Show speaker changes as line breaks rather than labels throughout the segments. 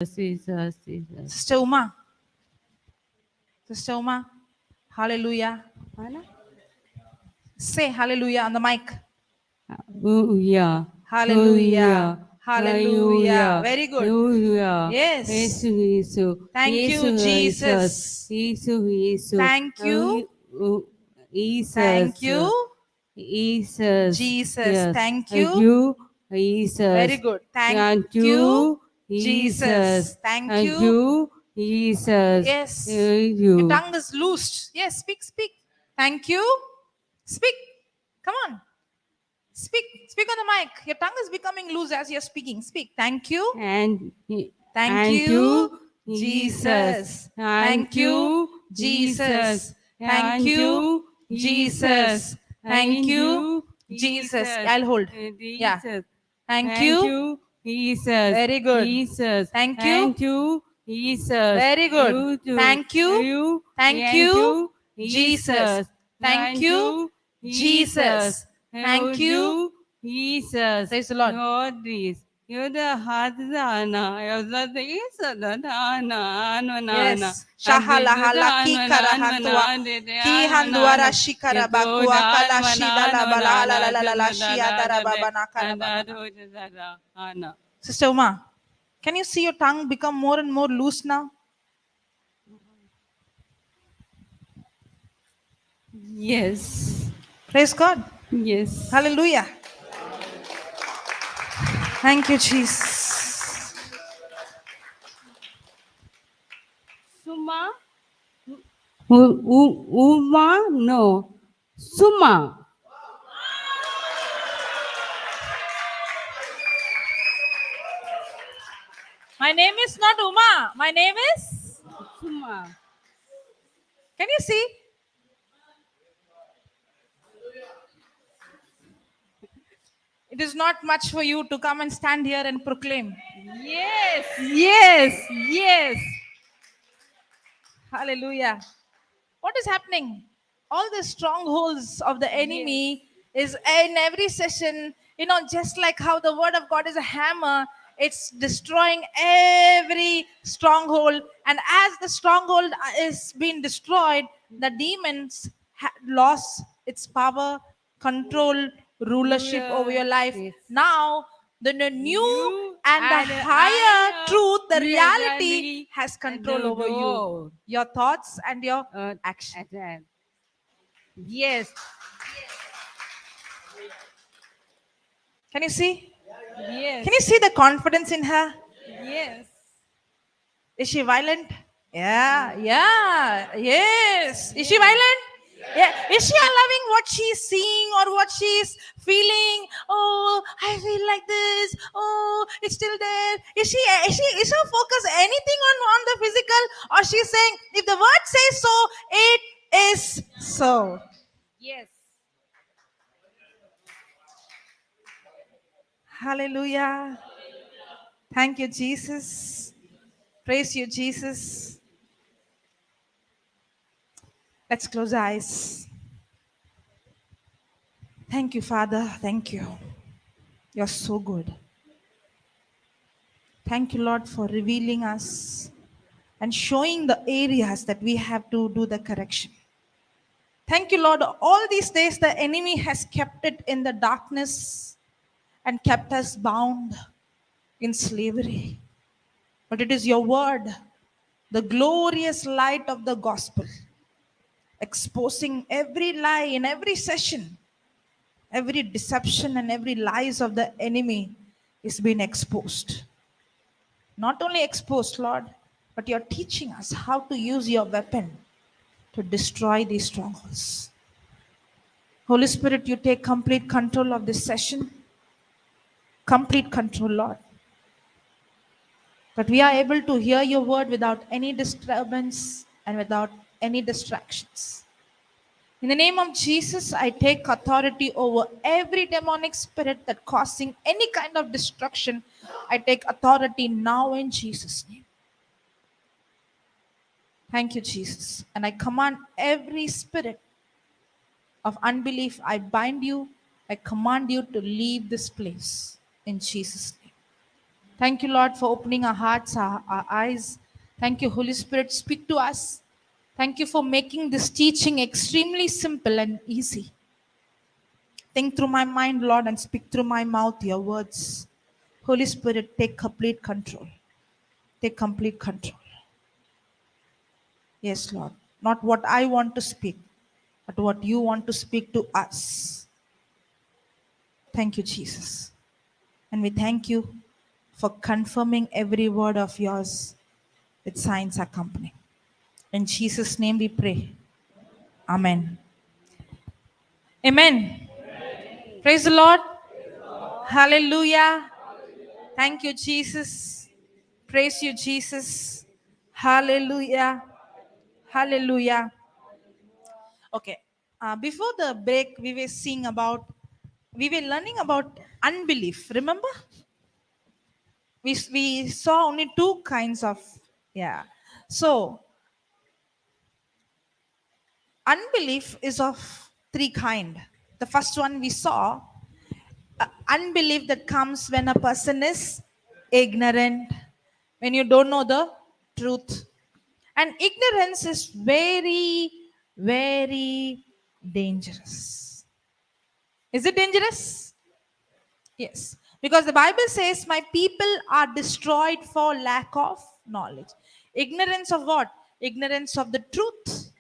Jesus.
Sister Uma. Sister Uma. Hallelujah. Say hallelujah on the mic.
Hallelujah.
Hallelujah. Hallelujah. Very good.
Hallelujah.
Yes. Thank you, Jesus. Thank you.
Jesus.
Thank you,
Jesus.
Jesus.
Yes.
Thank you.
Jesus.
Very good. Thank you, Jesus. Thank you.
Jesus.
Yes.
Thank
Your
you.
tongue is loosed. Yes, speak, speak. Thank you. Speak. Come on. Speak. Speak on the mic. Your tongue is becoming loose as you're speaking. Speak. Thank you.
And
Thank you, Jesus. Thank you, Jesus. Thank you, Jesus. Thank you, Jesus. I'll hold. Yeah. Thank you.
Jesus.
Very good.
Jesus.
Thank you.
Thank you, Jesus.
Very good.
You too.
Thank you. Thank you, Jesus. Thank you, Jesus. Thank you.
Jesus.
Praise the Lord.
Lord, this. You're the heart, you're the
Yes. Shahalahala kikarahantua. Kihanduara shikara bakua kala shidala balala la la la shiadara babana karabana. Sister Uma, can you see your tongue become more and more loose now?
Yes.
Praise God.
Yes.
Hallelujah. Thank you, Jesus.
Suma? Uma? No. Suma.
My name is not Uma. My name is
Suma.
Can you see? It is not much for you to come and stand here and proclaim.
Yes. Yes. Yes.
Hallelujah. What is happening? All the strongholds of the enemy is in every session, just like how the word of God is a hammer, it's destroying every stronghold. And as the stronghold is being destroyed, the demons lost its power, control, rulership over your life.
Yes.
Now, the new and the higher truth, the reality has control over you. Your thoughts and your action.
Yes.
Can you see?
Yes.
Can you see the confidence in her?
Yes.
Is she violent? Yeah. Yes. Is she violent? Yeah. Is she allowing what she's seeing or what she's feeling? Oh, I feel like this. Oh, it's still there. Is her focus anything on the physical, or she's saying, if the word says so, it is so.
Yes.
Hallelujah. Thank you, Jesus. Praise you, Jesus. Let's close our eyes. Thank you, Father. Thank you. You're so good. Thank you, Lord, for revealing us and showing the areas that we have to do the correction. Thank you, Lord. All these days, the enemy has kept it in the darkness and kept us bound in slavery. But it is your word, the glorious light of the gospel, exposing every lie in every session, every deception and every lies of the enemy is being exposed. Not only exposed, Lord, but you're teaching us how to use your weapon to destroy these strongholds. Holy Spirit, you take complete control of this session. Complete control, Lord. That we are able to hear your word without any disturbance and without any distractions. In the name of Jesus, I take authority over every demonic spirit that causing any kind of destruction. I take authority now in Jesus' name. Thank you, Jesus. And I command every spirit of unbelief, I bind you, I command you to leave this place in Jesus' name. Thank you, Lord, for opening our hearts, our eyes. Thank you, Holy Spirit, speak to us. Thank you for making this teaching extremely simple and easy. Think through my mind, Lord, and speak through my mouth your words. Holy Spirit, take complete control. Take complete control. Yes, Lord. Not what I want to speak, but what you want to speak to us. Thank you, Jesus. And we thank you for confirming every word of yours with signs accompanying. In Jesus' name we pray. Amen. Amen. Praise the Lord. Hallelujah. Thank you, Jesus. Praise you, Jesus. Hallelujah. Hallelujah. Okay. Before the break, we were learning about unbelief. Remember? We saw only two kinds of, yeah. So, unbelief is of three kind. The first one we saw, unbelief that comes when a person is ignorant, when you don't know the truth. And ignorance is very, very dangerous. Is it dangerous? Yes. Because the Bible says, my people are destroyed for lack of knowledge. Ignorance of what? Ignorance of the truth.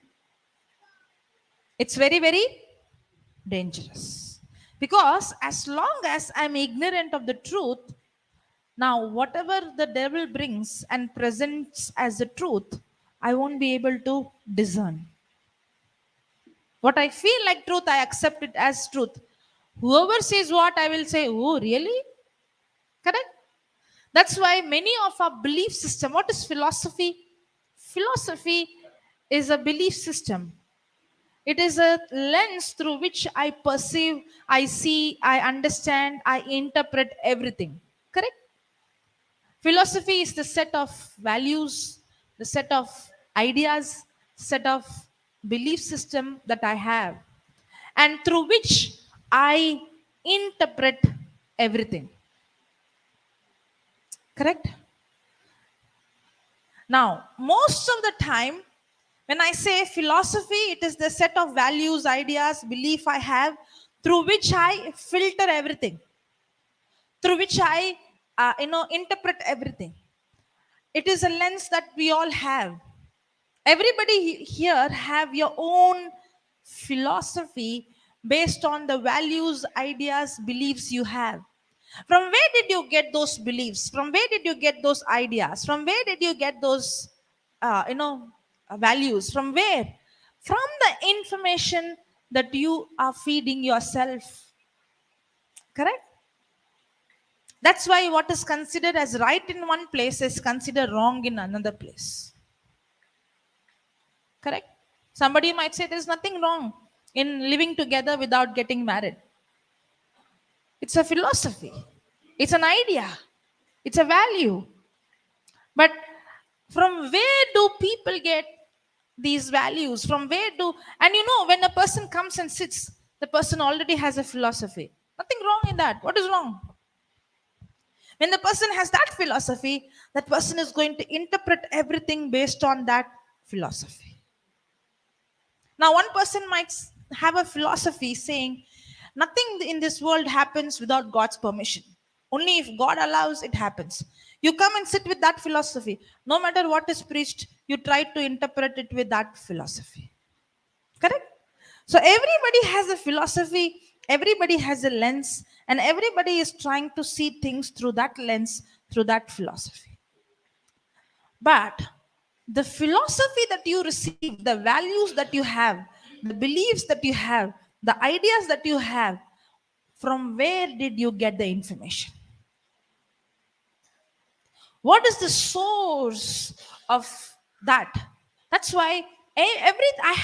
It's very, very dangerous. Because as long as I'm ignorant of the truth, now whatever the devil brings and presents as the truth, I won't be able to discern. What I feel like truth, I accept it as truth. Whoever says what, I will say, oh, really? Correct? That's why many of our belief system, what is philosophy? Philosophy is a belief system. It is a lens through which I perceive, I see, I understand, I interpret everything. Correct? Philosophy is the set of values, the set of ideas, set of belief system that I have, and through which I interpret everything. Correct? Now, most of the time, when I say philosophy, it is the set of values, ideas, belief I have through which I filter everything, through which I, interpret everything. It is a lens that we all have. Everybody here have your own philosophy based on the values, ideas, beliefs you have. From where did you get those beliefs? From where did you get those ideas? From where did you get those values? From where? From the information that you are feeding yourself. Correct? That's why what is considered as right in one place is considered wrong in another place. Correct? Somebody might say there's nothing wrong in living together without getting married. It's a philosophy, it's an idea, it's a value. But from where do people get these values? From where do, and when a person comes and sits, the person already has a philosophy. Nothing wrong in that. What is wrong? When the person has that philosophy, that person is going to interpret everything based on that philosophy. Now, one person might have a philosophy saying, nothing in this world happens without God's permission. Only if God allows, it happens. You come and sit with that philosophy. No matter what is preached, you try to interpret it with that philosophy. Correct? So, everybody has a philosophy, everybody has a lens, and everybody is trying to see things through that lens, through that philosophy. But the philosophy that you receive, the values that you have, the beliefs that you have, the ideas that you have, from where did you get the information? What is the source of that? That's why I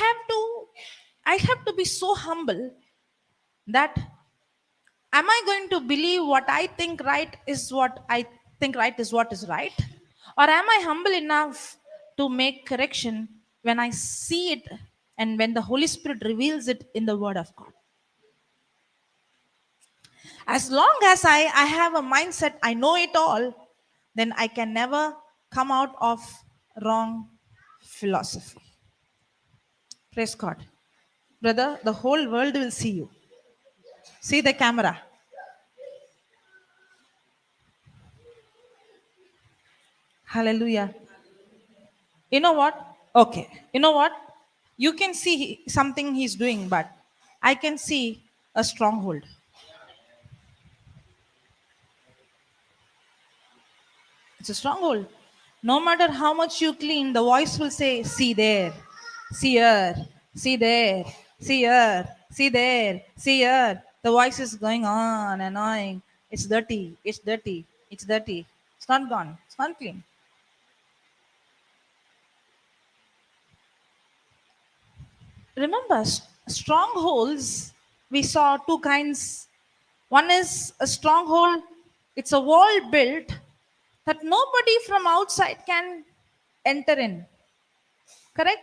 have to be so humble that am I going to believe what I think right is what I think right is what is right? Or am I humble enough to make correction when I see it and when the Holy Spirit reveals it in the Word of God? As long as I have a mindset, I know it all, then I can never come out of wrong philosophy. Praise God. Brother, the whole world will see you. See the camera. Hallelujah. You know what? Okay. You know what? You can see something he's doing, but I can see a stronghold. It's a stronghold. No matter how much you clean, the voice will say, see there, see here, see there, see here, see there, see here. The voice is going on, annoying. It's dirty, it's dirty, it's dirty. It's not gone, it's not clean. Remember, strongholds, we saw two kinds. One is a stronghold, it's a wall built that nobody from outside can enter in. Correct?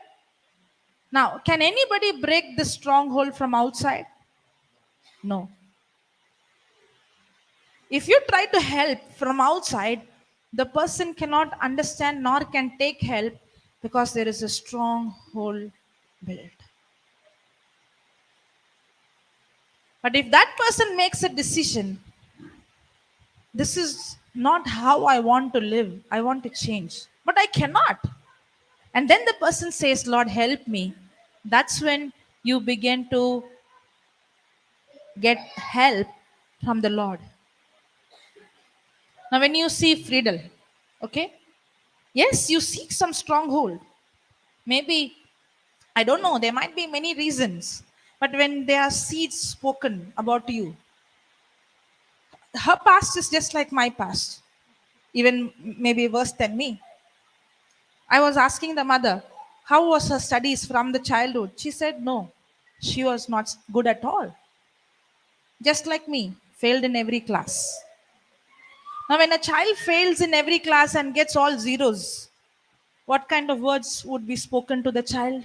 Now, can anybody break the stronghold from outside? No. If you try to help from outside, the person cannot understand nor can take help because there is a stronghold built. But if that person makes a decision, this is not how I want to live, I want to change, but I cannot. And then the person says, Lord, help me. That's when you begin to get help from the Lord. Now, when you see Friedel, okay, yes, you seek some stronghold. Maybe, I don't know, there might be many reasons. But when there are seeds spoken about you, her past is just like my past, even maybe worse than me. I was asking the mother, how was her studies from the childhood? She said, no, she was not good at all. Just like me, failed in every class. Now, when a child fails in every class and gets all zeros, what kind of words would be spoken to the child?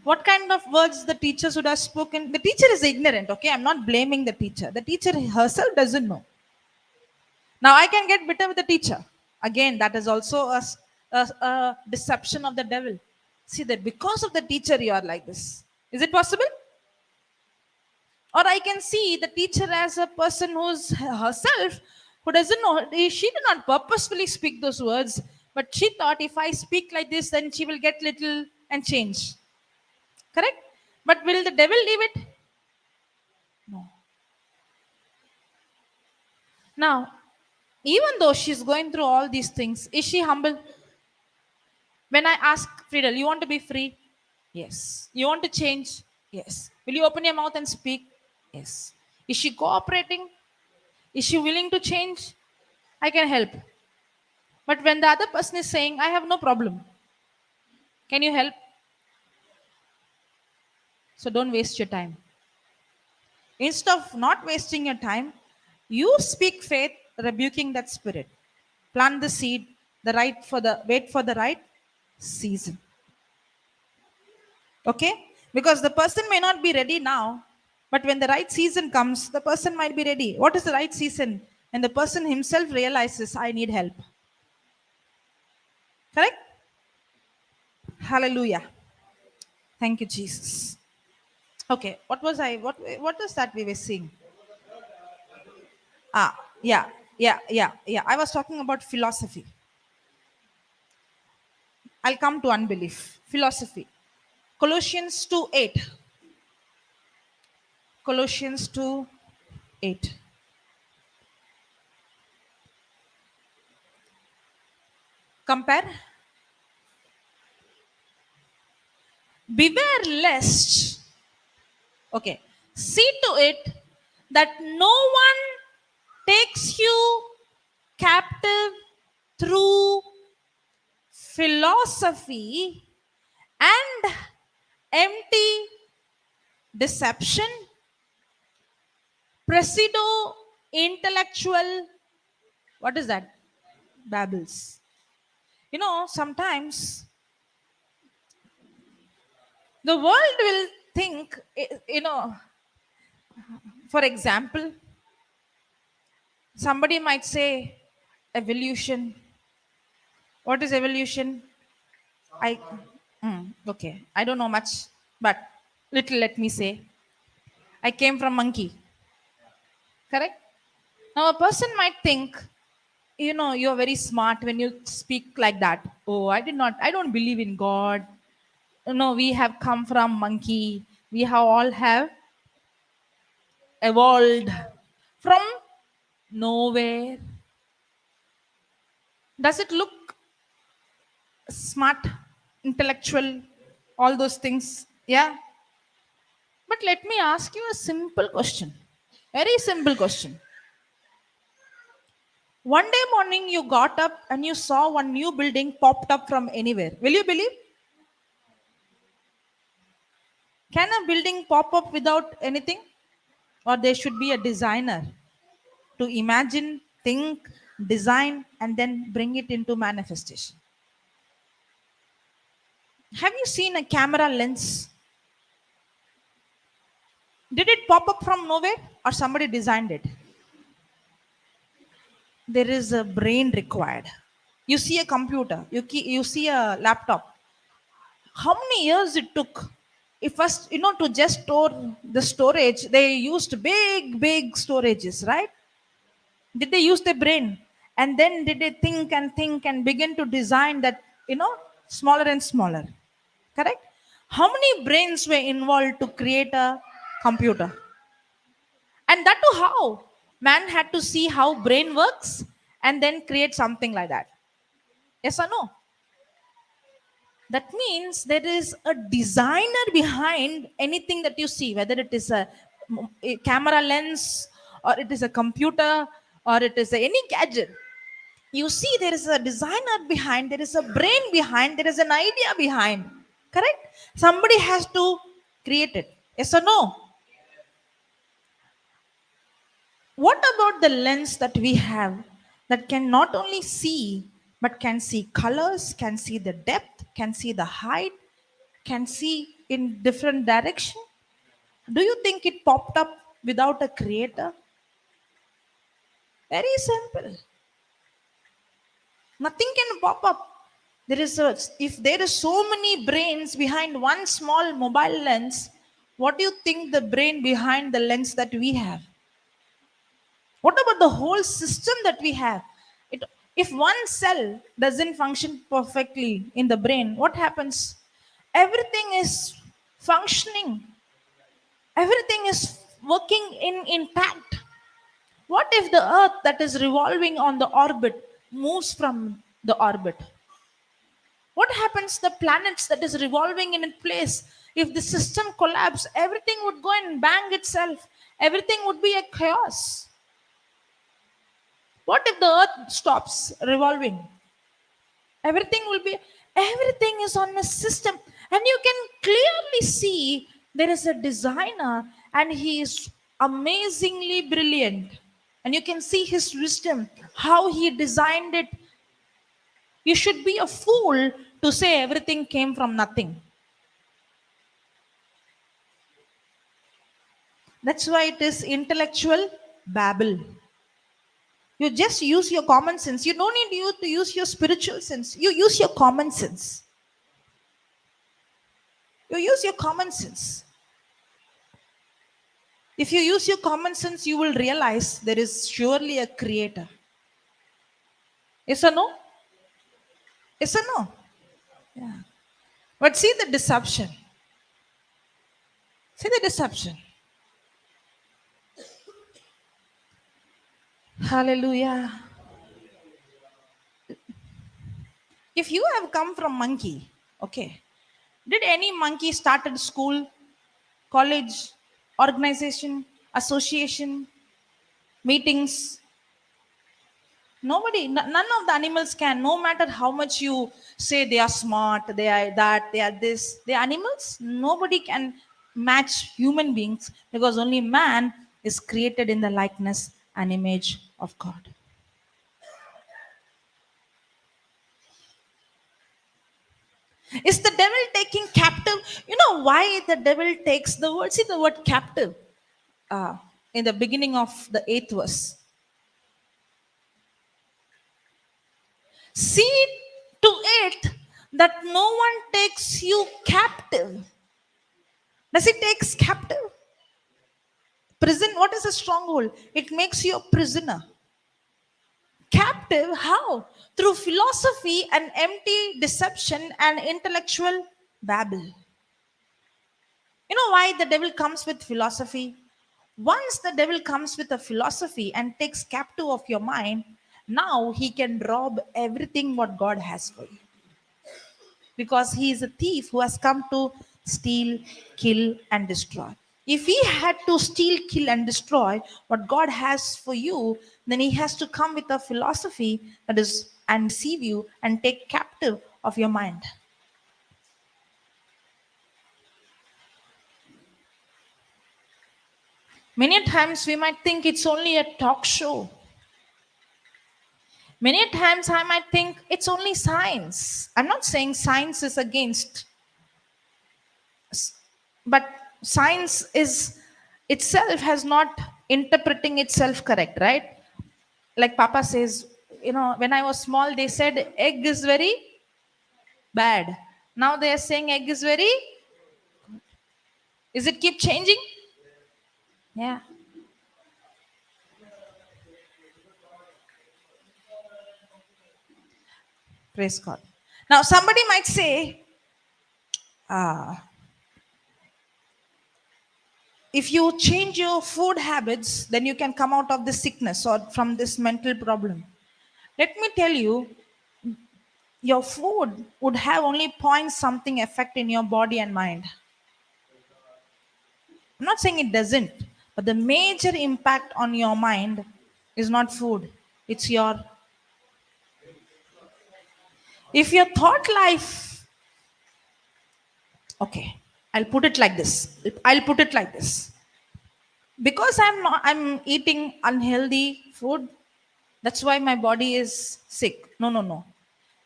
What kind of words the teachers would have spoken? The teacher is ignorant, okay? I'm not blaming the teacher. The teacher herself doesn't know. Now I can get bitter with the teacher. Again, that is also a deception of the devil. See that because of the teacher you are like this. Is it possible? Or I can see the teacher as a person who's herself who doesn't know. She did not purposefully speak those words, but she thought if I speak like this, then she will get little and change. Correct? But will the devil leave it? No. Now, even though she's going through all these things, is she humble? When I ask Friedel, you want to be free? Yes. You want to change? Yes. Will you open your mouth and speak? Yes. Is she cooperating? Is she willing to change? I can help. But when the other person is saying, I have no problem, can you help? So don't waste your time. Instead of not wasting your time, you speak faith, rebuking that spirit. Plant the seed, the right for the wait for the right season. Okay? Because the person may not be ready now, but when the right season comes, the person might be ready. What is the right season? And the person himself realizes, I need help. Correct? Hallelujah. Thank you, Jesus. Okay, what was that we were seeing? Ah, yeah. I was talking about philosophy. I'll come to unbelief. Philosophy. Colossians 2:8. Colossians 2:8. Compare. Beware lest, okay, see to it that no one takes you captive through philosophy and empty deception, pseudo intellectual, what is that? Babbles. You know, sometimes the world will think, for example, somebody might say, Evolution. What is evolution? I okay. I don't know much, but little let me say. I came from monkey. Correct? Now a person might think, you're very smart when you speak like that. Oh, I don't believe in God. No, we have come from monkey. We have all have evolved from nowhere. Does it look smart, intellectual, all those things? Yeah. But let me ask you a simple question. Very simple question. One day morning you got up and you saw one new building popped up from anywhere. Will you believe? Can a building pop up without anything? Or there should be a designer to imagine, think, design, and then bring it into manifestation. Have you seen a camera lens? Did it pop up from nowhere or somebody designed it? There is a brain required. You see a computer, you see a laptop. How many years it took? If first, to just store the storage, they used big storages, right? Did they use their brain? And then did they think and begin to design that, smaller and smaller? Correct? How many brains were involved to create a computer? And that too how? Man had to see how brain works and then create something like that. Yes or no? That means there is a designer behind anything that you see, whether it is a camera lens or it is a computer or it is any gadget. You see, there is a designer behind, there is a brain behind, there is an idea behind. Correct? Somebody has to create it. Yes or no? What about the lens that we have that can not only see, but can see colors, can see the depth, can see the height, can see in different direction? Do you think it popped up without a creator? Very simple. Nothing can pop up. If there is so many brains behind one small mobile lens, what do you think the brain behind the lens that we have? What about the whole system that we have? It, if one cell doesn't function perfectly in the brain, what happens? Everything is functioning. Everything is working in intact. What if the earth that is revolving on the orbit moves from the orbit? What happens to the planets that is revolving in a place? If the system collapse, everything would go and bang itself. Everything would be a chaos. What if the earth stops revolving? Everything is on a system. And you can clearly see there is a designer and he is amazingly brilliant. And you can see his wisdom, how he designed it. You should be a fool to say everything came from nothing. That's why it is intellectual babble. You just use your common sense. You don't need you to use your spiritual sense. You use your common sense. You use your common sense. If you use your common sense, you will realize there is surely a creator. Yes or no? Yes or no? Yeah. But see the deception. See the deception. Hallelujah. If you have come from monkey, okay, did any monkey started school, college, organization, association, meetings? Nobody, none of the animals can, no matter how much you say they are smart, they are that, they are this, they are animals. Nobody can match human beings because only man is created in the likeness and image of God. Is the devil taking captive? You know why the devil takes the word? See the word captive in the beginning of the 8th verse. See to it that no one takes you captive. Does it takes captive? Prison, what is a stronghold? It makes you a prisoner. Captive, how? Through philosophy and empty deception and intellectual babble. You know why the devil comes with philosophy? Once the devil comes with a philosophy and takes captive of your mind, now he can rob everything what God has for you. Because he is a thief who has come to steal, kill, and destroy. If he had to steal, kill, and destroy what God has for you, then he has to come with a philosophy that is and deceive you and take captive of your mind. Many times we might think it's only a talk show. Many times I might think it's only science. I'm not saying science is against, but science is itself has not interpreting itself correct, right? Like Papa says, when I was small, they said egg is very bad. Now they are saying egg is very. Is it keep changing? Yeah. Praise God. Now somebody might say, ah, if you change your food habits, then you can come out of this sickness or from this mental problem. Let me tell you, your food would have only point something effect in your body and mind. I'm not saying it doesn't, but the major impact on your mind is not food. It's your, if your thought life, okay, I'll put it like this. I'll put it like this. Because I'm eating unhealthy food, that's why my body is sick. No, no, no.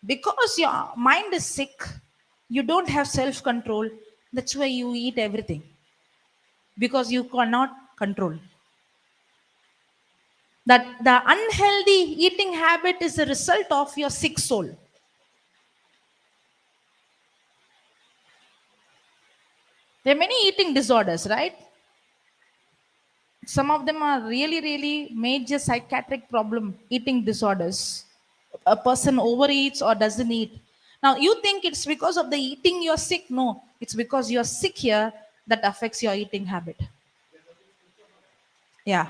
Because your mind is sick, you don't have self control. That's why you eat everything. Because you cannot control. That the unhealthy eating habit is a result of your sick soul. There are many eating disorders, right? Some of them are really, really major psychiatric problem, eating disorders. A person overeats or doesn't eat. Now, you think it's because of the eating you're sick. No, it's because you're sick here that affects your eating habit. Yeah.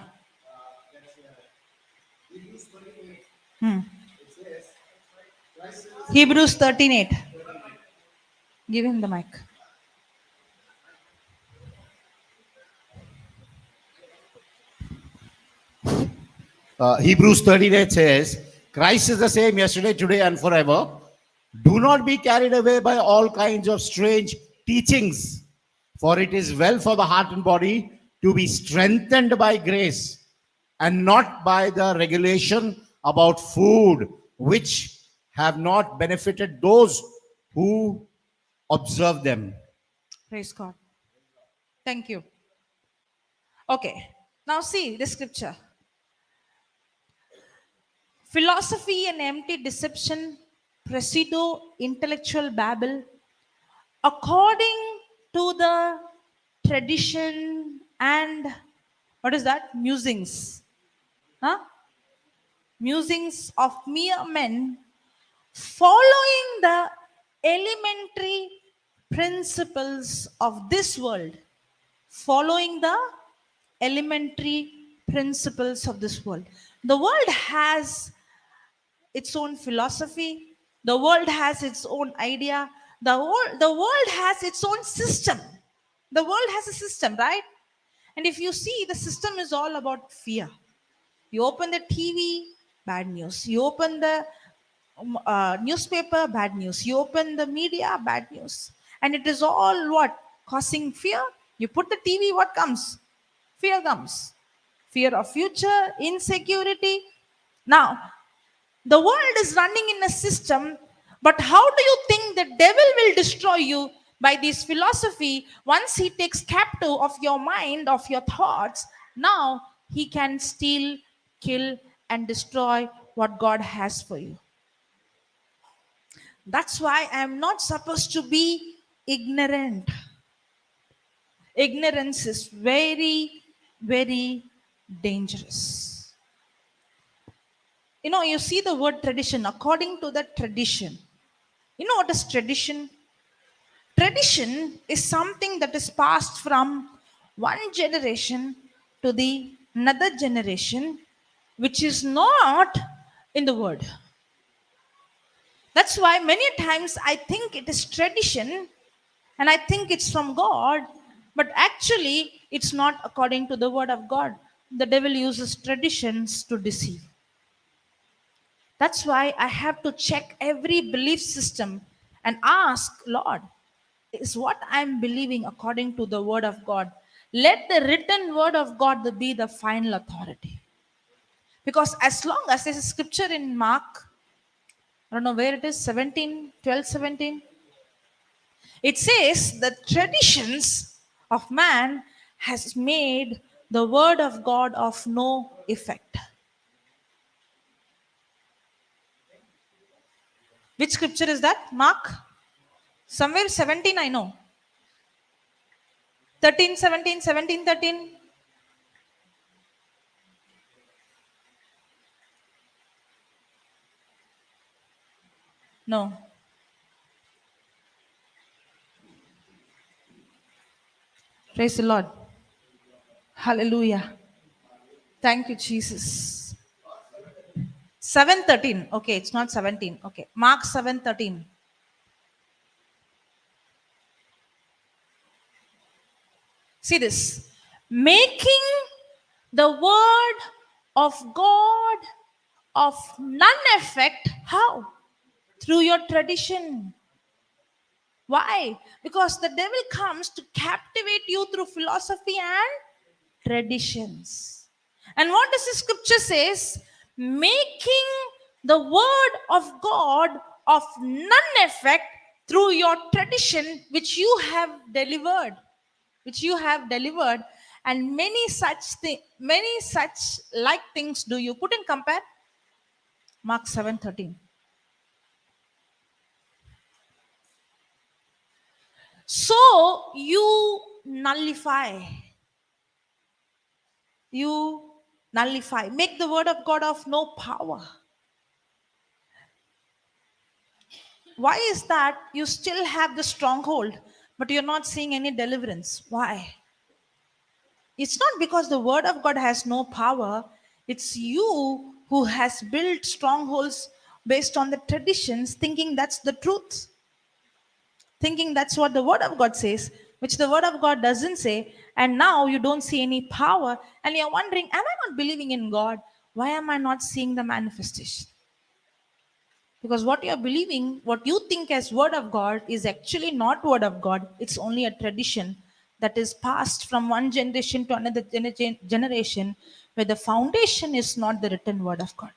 Hebrews 13:8. Give him the mic.
Hebrews 13:8 says, Christ is the same yesterday, today, and forever. Do not be carried away by all kinds of strange teachings, for it is well for the heart and body to be strengthened by grace and not by the regulation about food, which have not benefited those who observe them.
Praise God. Thank you. Okay. Now see the scripture. Philosophy and empty deception, pseudo intellectual babble, according to the tradition and what is that? Musings. Huh? Musings of mere men following the elementary principles of this world. Following the elementary principles of this world. The world has its own philosophy. The world has its own idea. The world has its own system. The world has a system, right? And if you see, the system is all about fear. You open the TV, bad news. You open the newspaper, bad news. You open the media, bad news. And it is all what? Causing fear. You put the TV, what comes? Fear comes. Fear of future, insecurity. Now, the world is running in a system, but how do you think the devil will destroy you by this philosophy? Once he takes captive of your mind, of your thoughts, now he can steal, kill, and destroy what God has for you. That's why I am not supposed to be ignorant. Ignorance is very, very dangerous. You see the word tradition, according to the tradition. You know what is tradition? Tradition is something that is passed from one generation to the another generation, which is not in the word. That's why many times I think it is tradition and I think it's from God, but actually it's not according to the word of God. The devil uses traditions to deceive. That's why I have to check every belief system and ask, Lord, is what I'm believing according to the word of God? Let the written word of God be the final authority. Because as long as there's a scripture in Mark, I don't know where it is, 17, 12, 17. It says the traditions of man has made the word of God of no effect. Which scripture is that? Mark? Somewhere 17, I know. 13, 17, 17, 13. No. Praise the Lord. Hallelujah. Thank you, Jesus. 7:13. Okay, it's not 17. Okay. Mark 7:13. See this. Making the word of God of none effect. How? Through your tradition. Why? Because the devil comes to captivate you through philosophy and traditions. And what does the scripture says? Making the word of God of none effect through your tradition which you have delivered. Which you have delivered. And many such like things do you put in compare. Mark 7:13. So you nullify. You nullify. Make the word of God of no power. Why is that you still have the stronghold, but you're not seeing any deliverance? Why? It's not because the word of God has no power. It's you who has built strongholds based on the traditions, thinking that's the truth. Thinking that's what the word of God says, which the word of God doesn't say, and now you don't see any power, and you're wondering, am I not believing in God? Why am I not seeing the manifestation? Because what you're believing, what you think as word of God is actually not word of God. It's only a tradition that is passed from one generation to another generation, where the foundation is not the written word of God.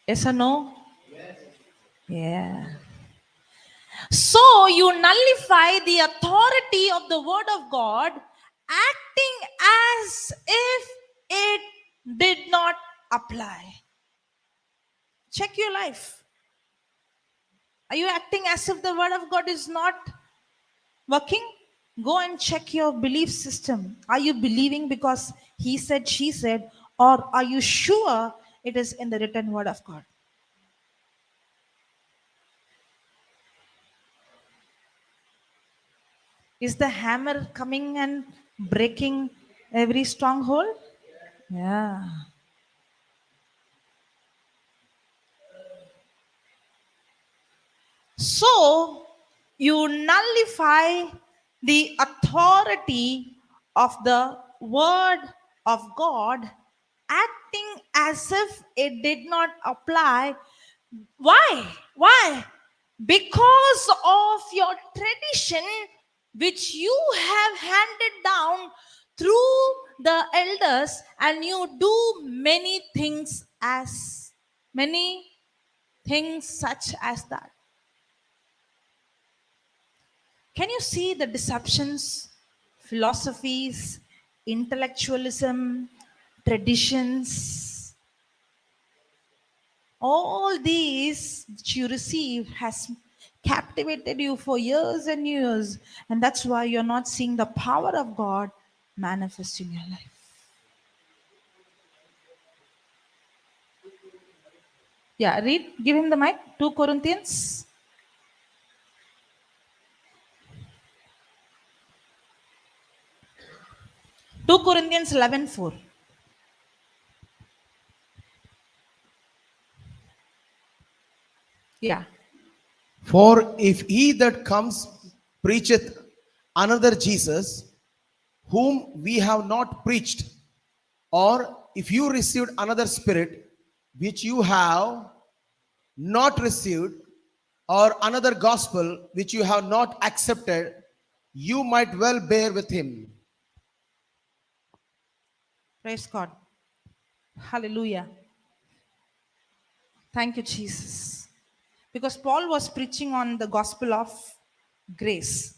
Yes or no? Yeah. So you nullify the authority of the word of God, acting as if it did not apply. Check your life. Are you acting as if the word of God is not working? Go and check your belief system. Are you believing because he said, she said, or are you sure it is in the written word of God? Is the hammer coming and breaking every stronghold? Yeah. So you nullify the authority of the word of God, acting as if it did not apply. Why? Why? Because of your tradition, which you have handed down through the elders, and you do many things such as that. Can you see the deceptions, philosophies, intellectualism, traditions? All these that you receive has captivated you for years and years, and that's why you're not seeing the power of God manifest in your life. Yeah, read, give him the mic. 2 Corinthians. 2 Corinthians 11:4. Yeah.
For if he that comes preacheth another Jesus, whom we have not preached, or if you received another spirit which you have not received, or another gospel which you have not accepted, you might well bear with him.
Praise God. Hallelujah. Thank you, Jesus. Because Paul was preaching on the gospel of grace.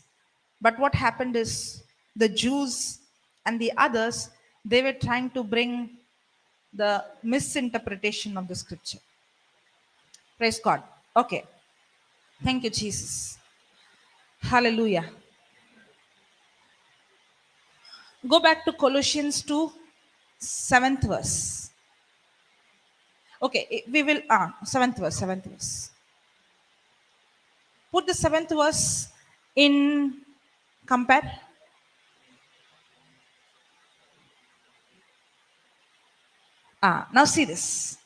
But what happened is the Jews and the others, they were trying to bring the misinterpretation of the scripture. Praise God. Okay. Thank you, Jesus. Hallelujah. Go back to Colossians 2, 7th verse. Okay, we will, 7th verse. Put the 7th verse in compare. Now see this.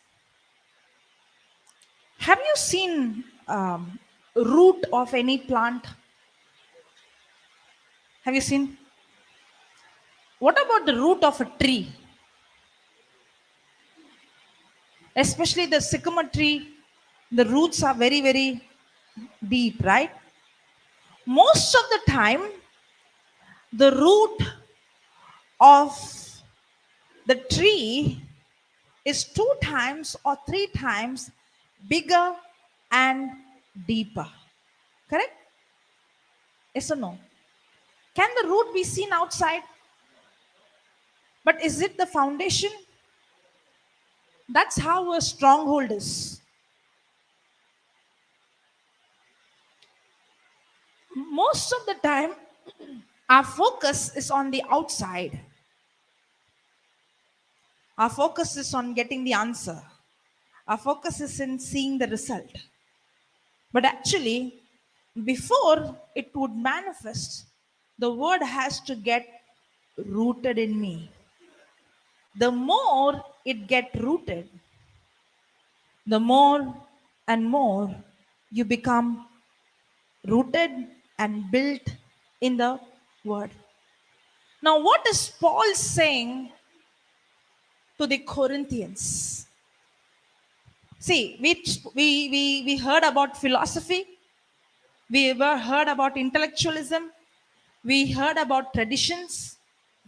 Have you seen root of any plant? Have you seen? What about the root of a tree? Especially the sycamore tree, the roots are very, very deep, right? Most of the time, the root of the tree is 2 times or 3 times bigger and deeper. Correct? Yes or no? Can the root be seen outside? But is it the foundation? That's how a stronghold is. Most of the time, our focus is on the outside. Our focus is on getting the answer. Our focus is in seeing the result. But actually, before it would manifest, the word has to get rooted in me. The more it get rooted, the more and more you become rooted and built in the word. Now, what is Paul saying to the Corinthians? See, we heard about philosophy, we heard about intellectualism, we heard about traditions,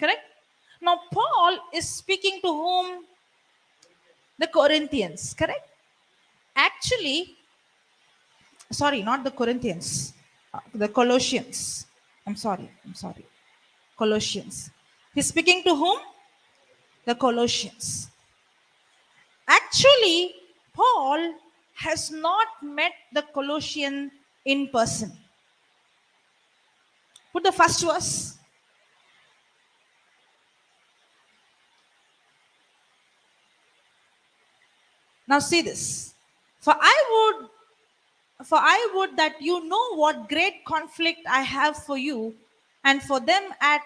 correct? Now, Paul is speaking to whom? The Corinthians, correct? Actually, sorry, not the Corinthians, the Colossians. I'm sorry. Colossians. He's speaking to whom? The Colossians. Actually, Paul has not met the Colossian in person. Put the first verse. Now see this. For I would that you know what great conflict I have for you and for them at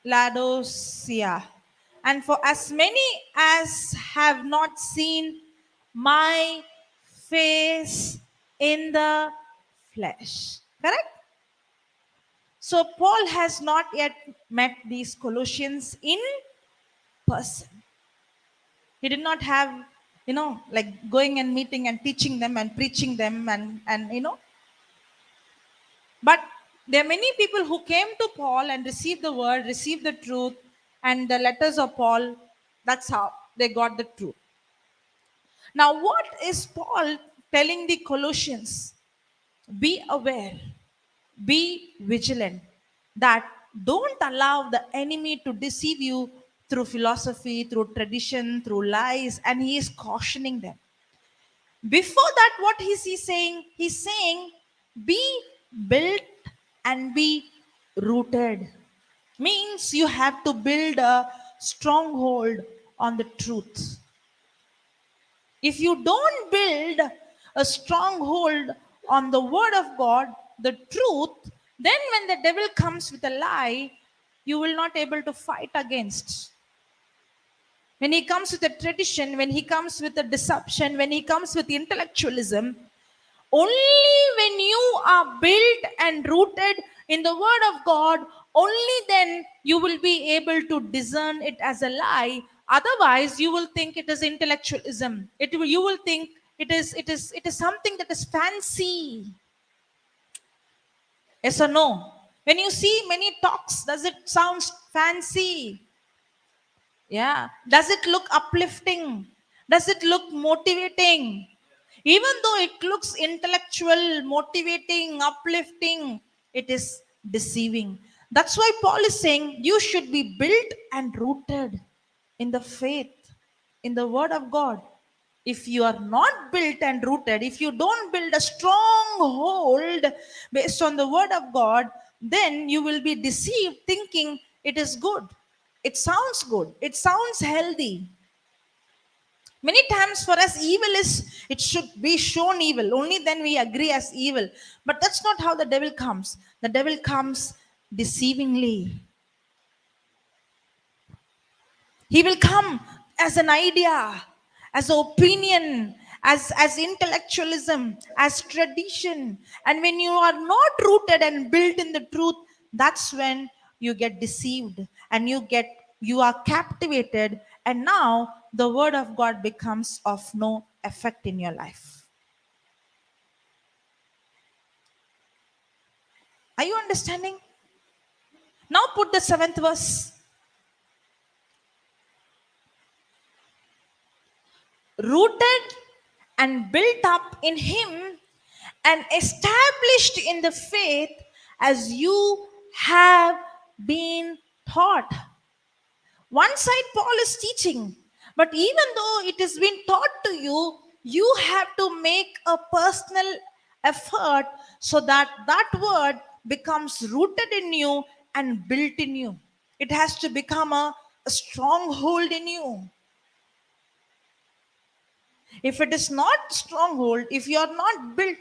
Laodicea, and for as many as have not seen my face in the flesh. Correct? So Paul has not yet met these Colossians in person. He did not have, like going and meeting and teaching them and preaching them and. But there are many people who came to Paul and received the word, received the truth, and the letters of Paul. That's how they got the truth. Now, what is Paul telling the Colossians? Be aware, be vigilant, that don't allow the enemy to deceive you through philosophy, through tradition, through lies, and he is cautioning them. Before that, what is he saying? He's saying, be built and be rooted. Means you have to build a stronghold on the truth. If you don't build a stronghold on the word of God, the truth, then when the devil comes with a lie, you will not able to fight against. When he comes with a tradition, when he comes with a deception, when he comes with intellectualism, only when you are built and rooted in the word of God, only then you will be able to discern it as a lie. Otherwise, you will think it is intellectualism. You will think it is something that is fancy. Yes or no? When you see many talks, does it sound fancy? Yeah. Does it look uplifting? Does it look motivating? Even though it looks intellectual, motivating, uplifting, it is deceiving. That's why Paul is saying you should be built and rooted in the faith, in the word of God. If you are not built and rooted, if you don't build a stronghold based on the word of God, then you will be deceived thinking it is good. It sounds good. It sounds healthy. Many times for us, evil is, it should be shown evil. Only then we agree as evil. But that's not how the devil comes. The devil comes deceivingly. He will come as an idea, as an opinion, as intellectualism, as tradition. And when you are not rooted and built in the truth, that's when you get deceived and you are captivated, and now the word of God becomes of no effect in your life. Are you understanding? Now put the 7th verse. Rooted and built up in him and established in the faith as you have been taught. One side Paul is teaching, but even though it has been taught to you, you have to make a personal effort so that that word becomes rooted in you and built in you. It has to become a stronghold in you. If it is not stronghold, if you are not built,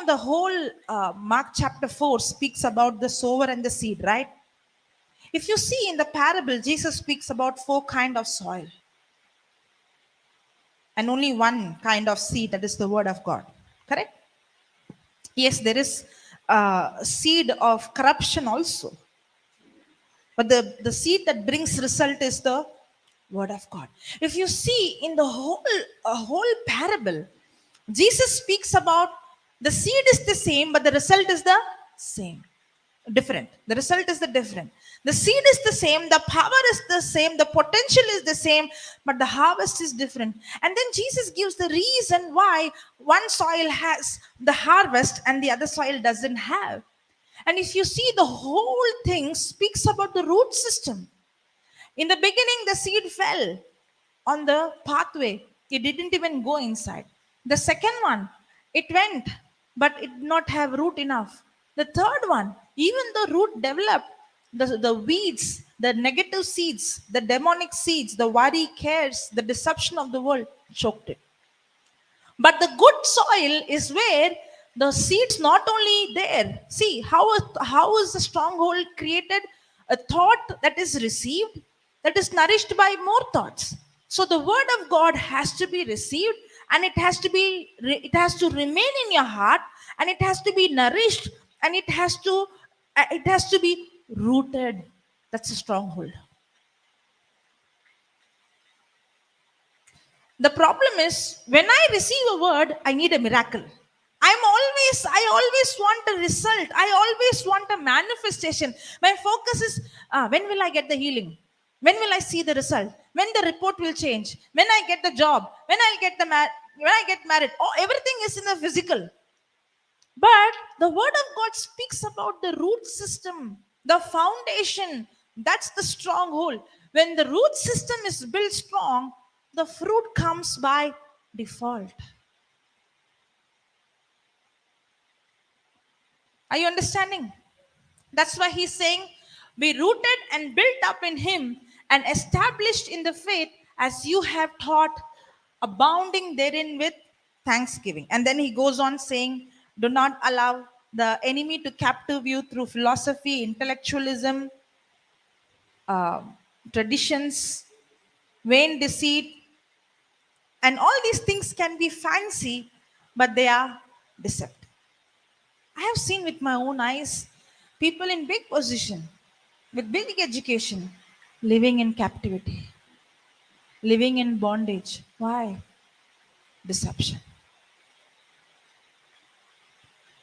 the whole Mark chapter 4 speaks about the sower and the seed, right? If you see in the parable, Jesus speaks about 4 kind of soil and only one kind of seed, that is the word of God. Correct? Yes, there is seed of corruption also, but the seed that brings result is the word of God. If you see in the whole parable, Jesus speaks about the seed is the same, but the result is the same. Different. The result is the different. The seed is the same, the power is the same, the potential is the same, but the harvest is different. And then Jesus gives the reason why one soil has the harvest and the other soil doesn't have. And if you see, the whole thing speaks about the root system. In the beginning, the seed fell on the pathway. It didn't even go inside. The second one, it went, but it did not have root enough. The third one, even the root developed, the weeds, the negative seeds, the demonic seeds, the worry, cares, the deception of the world choked it. But the good soil is where the seeds not only there. See, how is the stronghold created? A thought that is received, that is nourished by more thoughts. So the word of God has to be received, and it has to remain in your heart, and it has to be nourished, and it has to be rooted. That's a stronghold. The problem is, when I receive a word, I need a miracle. I always want a result. I always want a manifestation. My focus is, when will I get the healing? When will I see the result? When the report will change? When I get the job? When I get married? Oh, everything is in the physical. But the word of God speaks about the root system, the foundation. That's the stronghold. When the root system is built strong, the fruit comes by default. Are you understanding? That's why he's saying, be rooted and built up in him and established in the faith as you have taught, abounding therein with thanksgiving. And then he goes on saying, do not allow the enemy to captive you through philosophy, intellectualism, uh, traditions, vain deceit, and all these things can be fancy, but they are deceptive. I have seen with my own eyes people in big position, with big education, living in captivity, living in bondage. Why? Deception.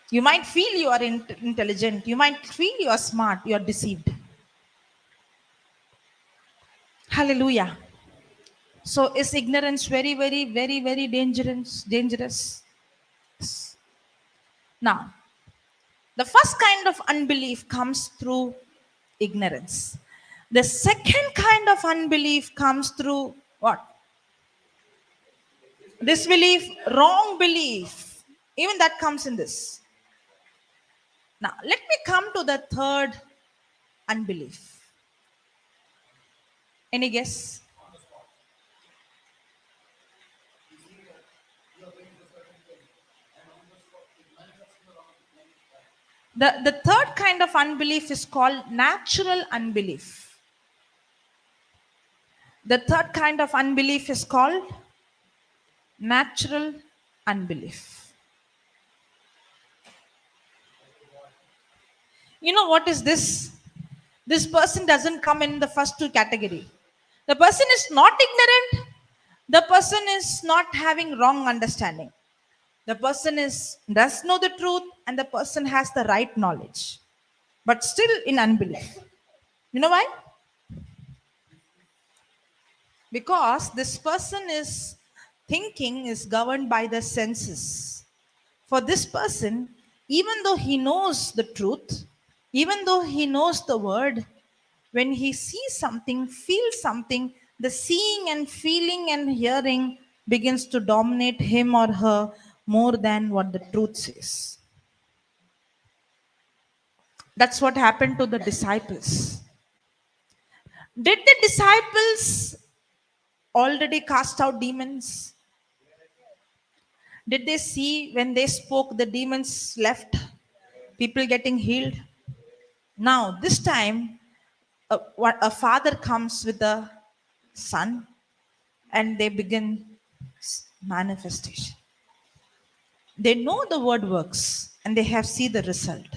You might feel you are intelligent, you might feel you are smart, you are deceived. Hallelujah. So is ignorance very, very, very, very dangerous? Dangerous. Now, the first kind of unbelief comes through ignorance. The second kind of unbelief comes through what? Disbelief, wrong belief. Even that comes in this. Now, let me come to the third unbelief. Any guess? The third kind of unbelief is called natural unbelief. The third kind of unbelief is called natural unbelief. You know what is this? This person doesn't come in the first two category. The person is not ignorant. The person is not having wrong understanding. The person does know the truth and the person has the right knowledge, but still in unbelief. You know why? Because this person is thinking is governed by the senses. For this person, even though he knows the truth, even though he knows the word, when he sees something, feels something, the seeing and feeling and hearing begins to dominate him or her more than what the truth says. That's what happened to the disciples. Did the disciples already cast out demons? Did they see when they spoke, the demons left, people getting healed? Now, this time, a father comes with a son and they begin manifestation. They know the word works and they have seen the result.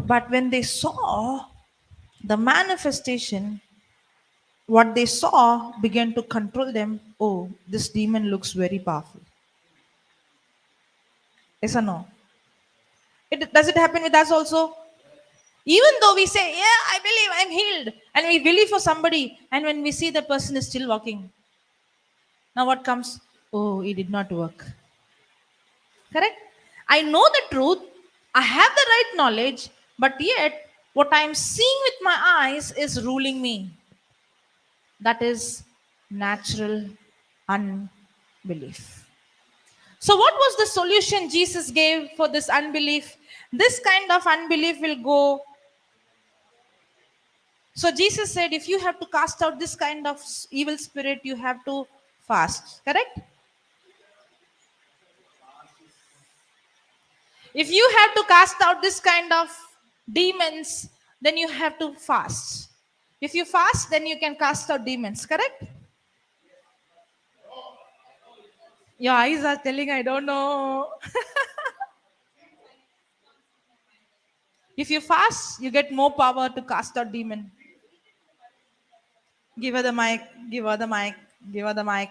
But when they saw the manifestation, what they saw began to control them. Oh, this demon looks very powerful. Yes or no? Does it happen with us also? Even though we say, yeah, I believe I'm healed, and we believe for somebody, and when we see the person is still walking, now what comes? Oh, it did not work. Correct? I know the truth, I have the right knowledge, but yet what I'm seeing with my eyes is ruling me. That is natural unbelief. So, what was the solution Jesus gave for this unbelief? This kind of unbelief will go. So, Jesus said, if you have to cast out this kind of evil spirit, you have to fast. Correct? If you have to cast out this kind of demons, then you have to fast. If you fast, then you can cast out demons. Correct? Your eyes are telling, I don't know. If you fast, you get more power to cast out demon. Give her the mic, give her the mic, give her the mic.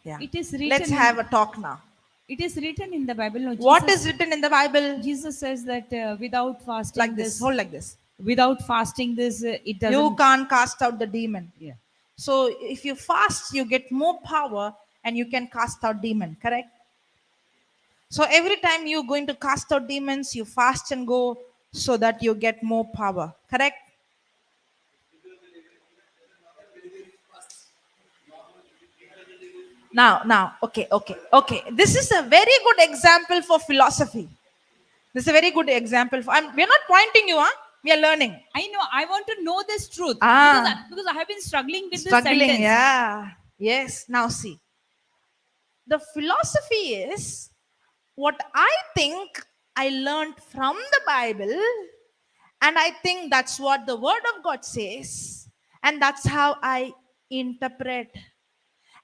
Yeah.
It is written
Let's
in-
have a talk now.
It is written in the Bible. No,
What
Jesus,
is written in the Bible?
Jesus says that without fasting,
Like this, hold like this.
without fasting, this it doesn't.
You can't cast out the demon.
Yeah.
So if you fast, you get more power and you can cast out demon. Correct? So every time you're going to cast out demons, you fast and go so that you get more power. Correct? Okay. This is a very good example for philosophy. This is a very good example. We're not pointing you, huh? We are learning.
I know. I want to know this truth
Ah,
because I have been struggling with this
struggling.
sentence.
Yeah. Yes. Now see. The philosophy is what I think I learned from the Bible, and I think that's what the Word of God says, and that's how I interpret.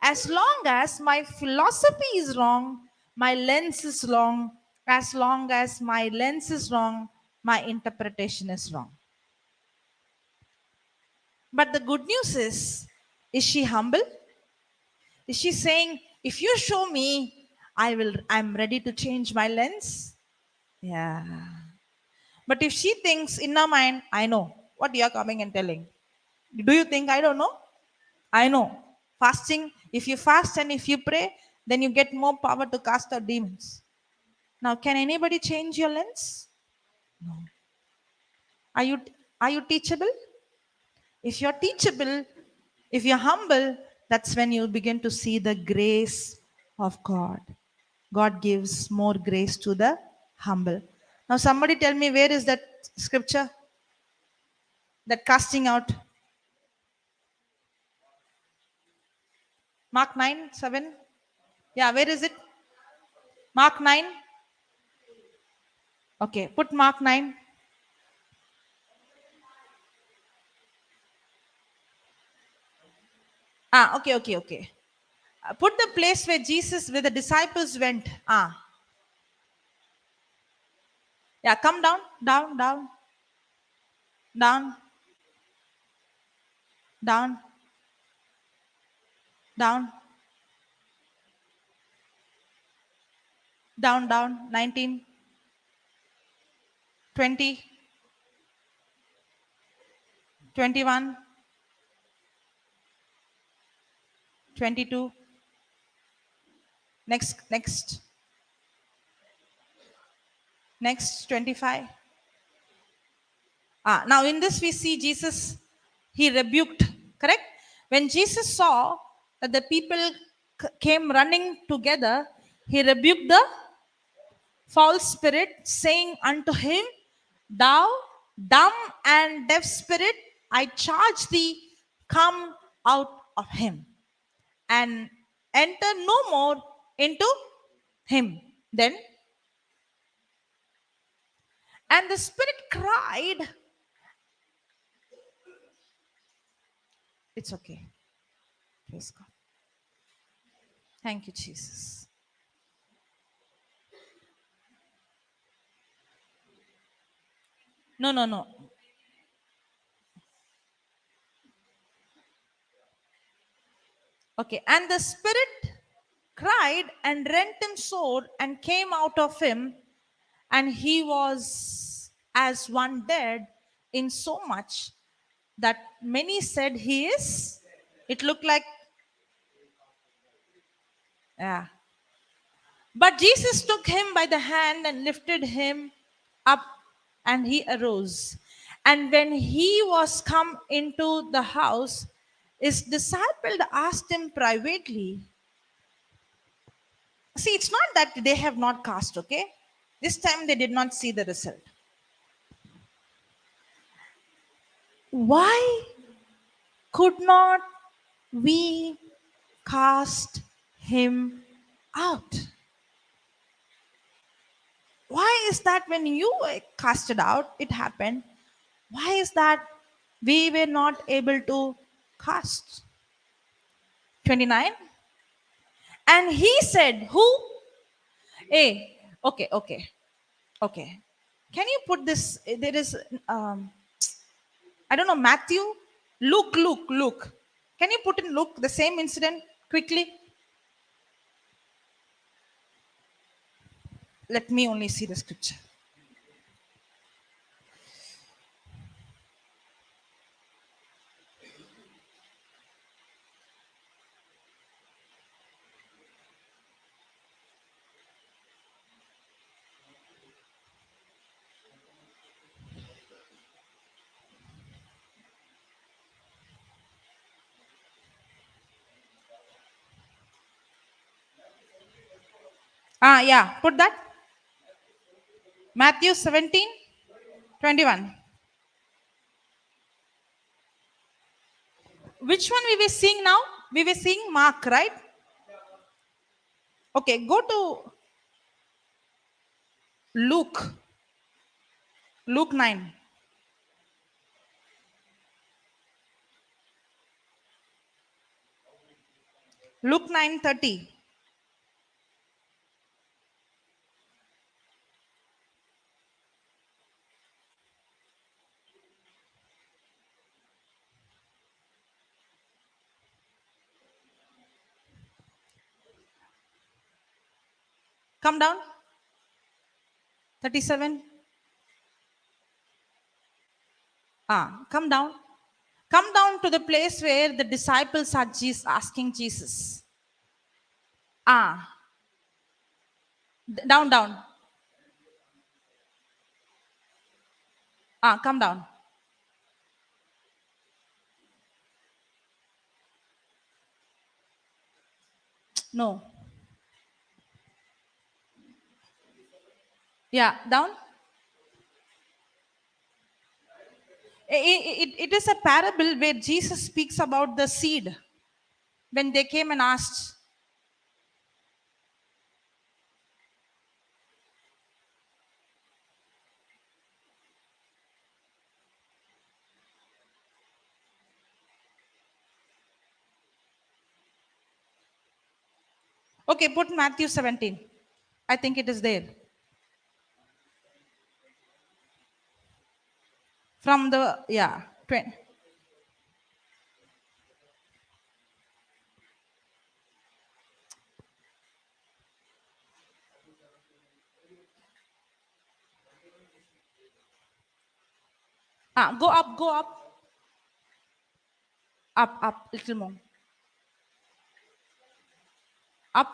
As long as my philosophy is wrong, my lens is wrong. As long as my lens is wrong, my interpretation is wrong. But the good news is she humble? Is she saying, if you show me, I'm ready to change my lens? Yeah. But if she thinks in her mind, I know what you're coming and telling. Do you think I don't know? I know. Fasting, if you fast and if you pray, then you get more power to cast out demons. Now, can anybody change your lens? Are you are you teachable? If you're teachable, if you're humble, that's when you begin to see the grace of God. God gives more grace to the humble. Now, somebody tell me, where is that scripture? That casting out. Mark 9, 7. Yeah, where is it? Mark 9. Okay, put Mark 9. Okay. Put the place where the disciples went. Yeah, come down, down, down, down. 19, 20, 21, 22. Next, 25. Now in this we see Jesus, he rebuked, correct? When Jesus saw that the people came running together, he rebuked the false spirit, saying unto him, thou dumb and deaf spirit, I charge thee, come out of him and enter no more into him. Then, and the spirit cried, it's okay. Praise God. Thank you, Jesus. No. Okay. And the spirit cried and rent him sore and came out of him, and he was as one dead, in so much that many said he is. It looked like, yeah. But Jesus took him by the hand and lifted him up, and he arose. And when he was come into the house, his disciple asked him privately. See, it's not that they have not cast, okay? This time they did not see the result. Why could not we cast him out? Why is that when you cast it out, it happened? Why is that we were not able to cast? 29. And he said, who? Hey, okay. Can you put this? There is, I don't know, Matthew? Luke. Can you put in Luke the same incident quickly? Let me only see the scripture. Yeah, put that. Matthew 17:21. Which one we were seeing now? We were seeing Mark, right? Okay, go to Luke. Luke 9. Luke 9:30. Come down. 37. Come down. Come down to the place where the disciples are asking Jesus. Down, down. Come down. No. Yeah, down. It is a parable where Jesus speaks about the seed when they came and asked. Okay, put Matthew 17. I think it is there. From the, 20. Go up, go up. Up, little more. Up.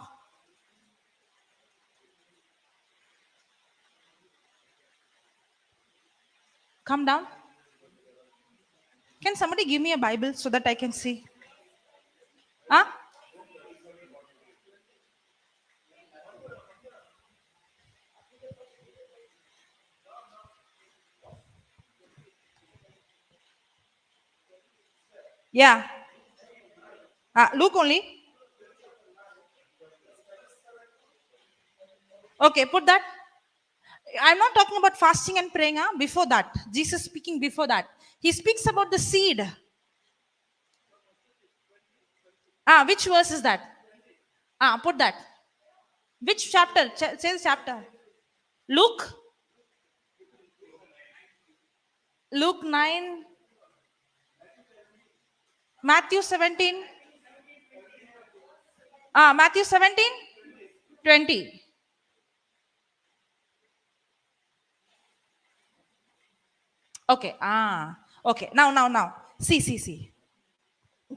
Come down. Can somebody give me a Bible so that I can see? Huh? Yeah. Luke only. Okay, put that. I'm not talking about fasting and praying. Before that, Jesus speaking before that. He speaks about the seed. Which verse is that? Put that. Which chapter? Say the chapter. Luke. Luke 9. Matthew 17. Matthew 17. 20. Okay. Okay. Now. See.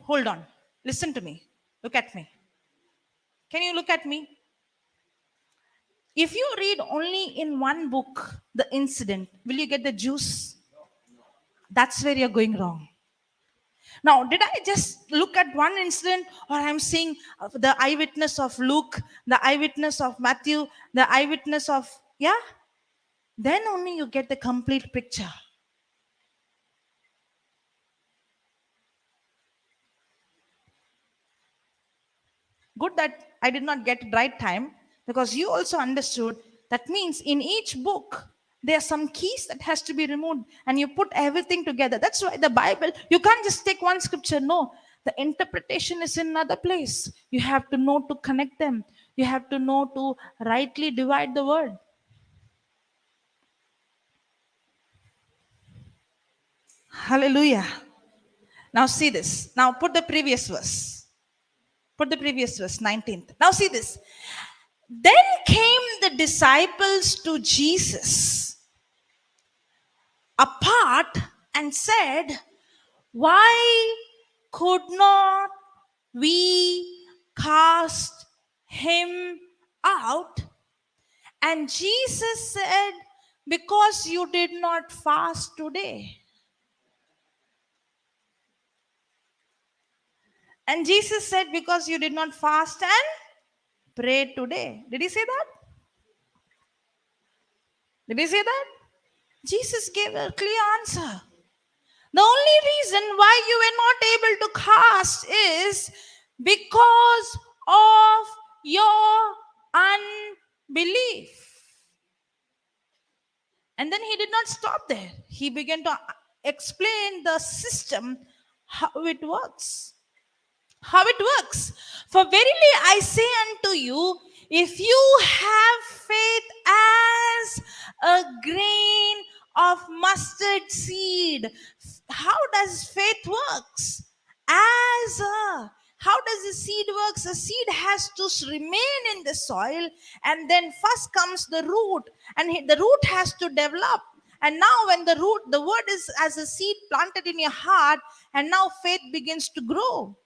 Hold on. Listen to me. Look at me. Can you look at me? If you read only in one book the incident, will you get the juice? That's where you're going wrong. Now, did I just look at one incident, or I'm seeing the eyewitness of Luke, the eyewitness of Matthew, the eyewitness of, then only you get the complete picture. Good that I did not get it right time, because you also understood that means in each book there are some keys that has to be removed, and you put everything together. That's why the Bible, you can't just take one scripture. No, the interpretation is in another place. You have to know to connect them. You have to know to rightly divide the word. Hallelujah. Now see this. Now put the previous verse. Put the previous verse, 19th. Now see this. Then came the disciples to Jesus apart and said, "Why could not we cast him out?" And Jesus said, "Because you did not fast today." And Jesus said, "Because you did not fast and pray today." Did he say that? Did you see that? Jesus gave a clear answer. The only reason why you were not able to cast is because of your unbelief. And then he did not stop there. He began to explain the system, how it works. How it works. For verily I say unto you, if you have faith as a grain of mustard seed, how does faith works? How does the seed works? The seed has to remain in the soil, and then first comes the root, and the root has to develop. And now when the word is as a seed planted in your heart, and now faith begins to grow.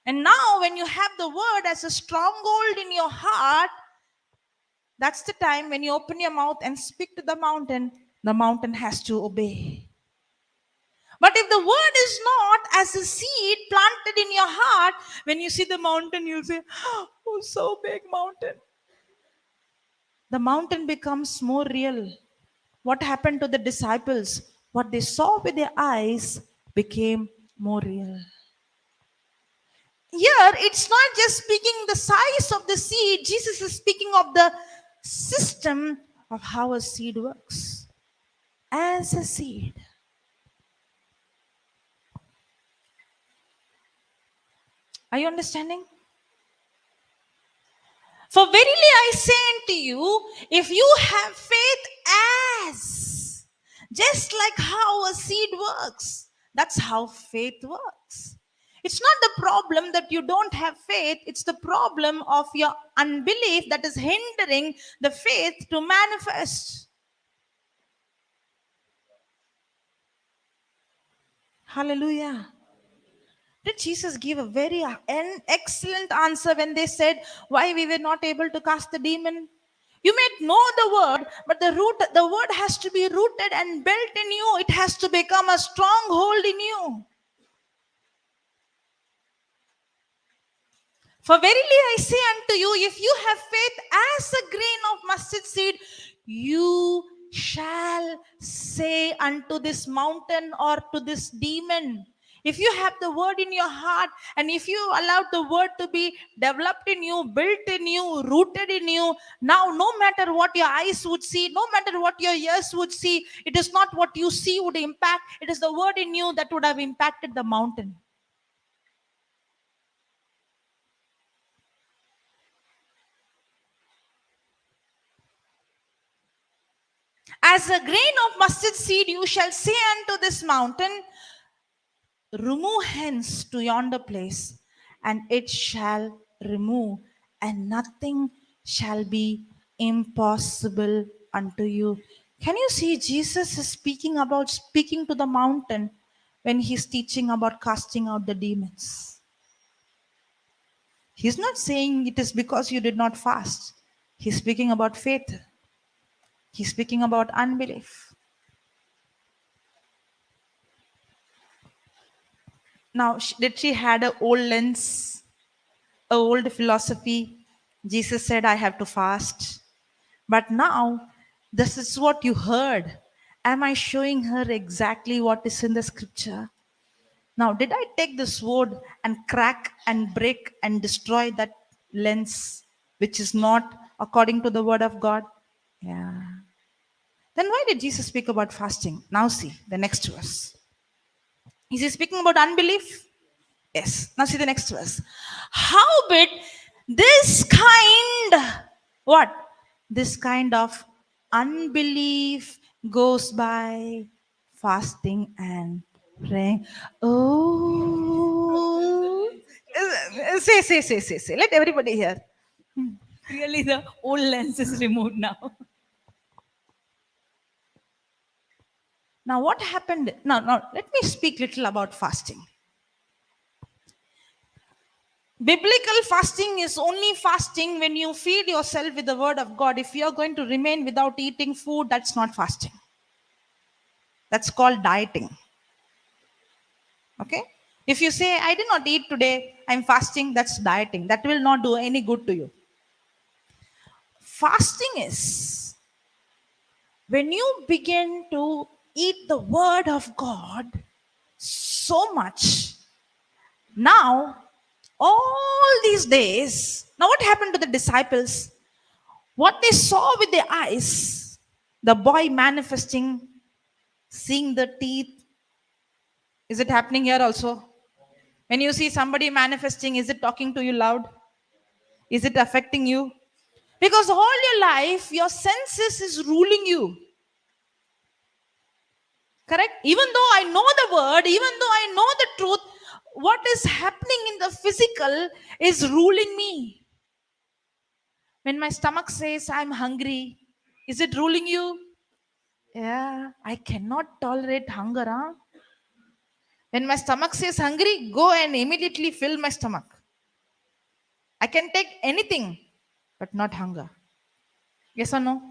And now, when you have the word as a stronghold in your heart, that's the time when you open your mouth and speak to the mountain has to obey. But if the word is not as a seed planted in your heart, when you see the mountain, you'll say, oh, so big mountain. The mountain becomes more real. What happened to the disciples? What they saw with their eyes became more real. Here, it's not just speaking the size of the seed. Jesus is speaking of the system of how a seed works. As a seed. Are you understanding? For verily I say unto you, if you have faith as, just like how a seed works, that's how faith works. It's not the problem that you don't have faith, it's the problem of your unbelief that is hindering the faith to manifest. Hallelujah. Did Jesus give a very excellent answer when they said why we were not able to cast the demon? You may know the word, but the word has to be rooted and built in you. It has to become a stronghold in you. For verily I say unto you, if you have faith as a grain of mustard seed, you shall say unto this mountain or to this demon. If you have the word in your heart, and if you allow the word to be developed in you, built in you, rooted in you, now no matter what your eyes would see, no matter what your ears would see, it is not what you see would impact, it is the word in you that would have impacted the mountain. As a grain of mustard seed, you shall say unto this mountain, remove hence to yonder place, and it shall remove, and nothing shall be impossible unto you. Can you see Jesus is speaking to the mountain when he's teaching about casting out the demons? He's not saying it is because you did not fast. He's speaking about faith. He's speaking about unbelief. Now, did she had an old lens, an old philosophy? Jesus said, I have to fast. But now, this is what you heard. Am I showing her exactly what is in the scripture? Now, did I take the sword and crack and break and destroy that lens, which is not according to the word of God? Yeah. Then why did Jesus speak about fasting? Now see the next verse. Is he speaking about unbelief? Yes. Now see the next verse. Howbeit this kind, what? This kind of unbelief goes by fasting and praying. Oh, say. Let everybody hear.
Really, the old lens is removed now.
Now, what happened? Now, let me speak little about fasting. Biblical fasting is only fasting when you feed yourself with the word of God. If you're going to remain without eating food, that's not fasting. That's called dieting. Okay? If you say, I did not eat today, I'm fasting, that's dieting. That will not do any good to you. Fasting is When you begin to eat the word of God so much, now all these days, now what happened to the disciples? What they saw with their eyes, the boy manifesting, seeing the teeth. Is it happening here also? When you see somebody manifesting, is it talking to you loud? Is it affecting you? Because all your life, your senses is ruling you. Correct? Even though I know the word, even though I know the truth, what is happening in the physical is ruling me. When my stomach says I'm hungry, is it ruling you? Yeah, I cannot tolerate hunger. Huh? When my stomach says hungry, go and immediately fill my stomach. I can take anything, but not hunger. Yes or no?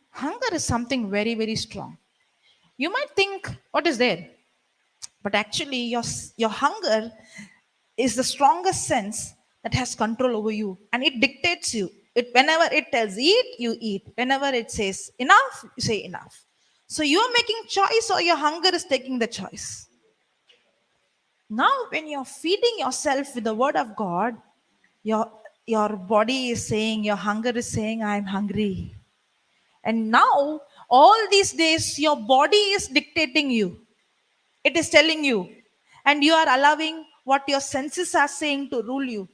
Hunger is something very, very strong. You might think, what is there? But actually, your hunger is the strongest sense that has control over you, and it dictates you. Whenever it tells eat, you eat. Whenever it says enough, you say enough. So you are making choice, or your hunger is taking the choice. Now, when you're feeding yourself with the word of God, your your body is saying, your hunger is saying, I'm hungry. And now, all these days, your body is dictating you. It is telling you, and you are allowing what your senses are saying to rule you.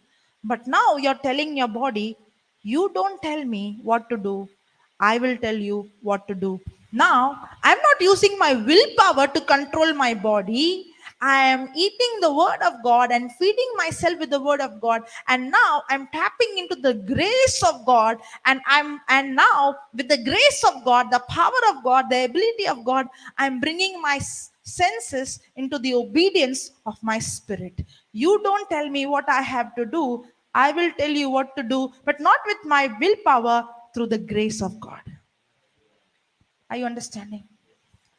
But now you're telling your body, you don't tell me what to do, I will tell you what to do. Now I'm not using my willpower to control my body. I am eating the word of God and feeding myself with the word of God. And now I'm tapping into the grace of God. And now with the grace of God, the power of God, the ability of God, I'm bringing my senses into the obedience of my spirit. You don't tell me what I have to do. I will tell you what to do, but not with my willpower, through the grace of God. Are you understanding?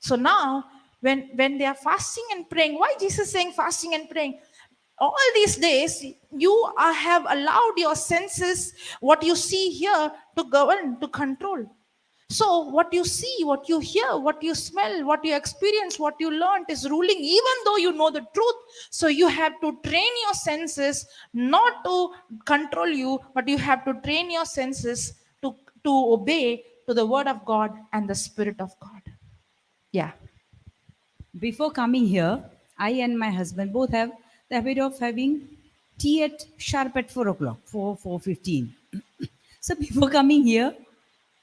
So now, when they are fasting and praying, why Jesus saying fasting and praying? All these days, you have allowed your senses, what you see here, to govern, to control. So what you see, what you hear, what you smell, what you experience, what you learned is ruling, even though you know the truth. So you have to train your senses not to control you, but you have to train your senses to obey to the word of God and the spirit of God. Yeah.
Before coming here, I and my husband both have the habit of having tea at sharp at 4 o'clock, 4:15. So before coming here,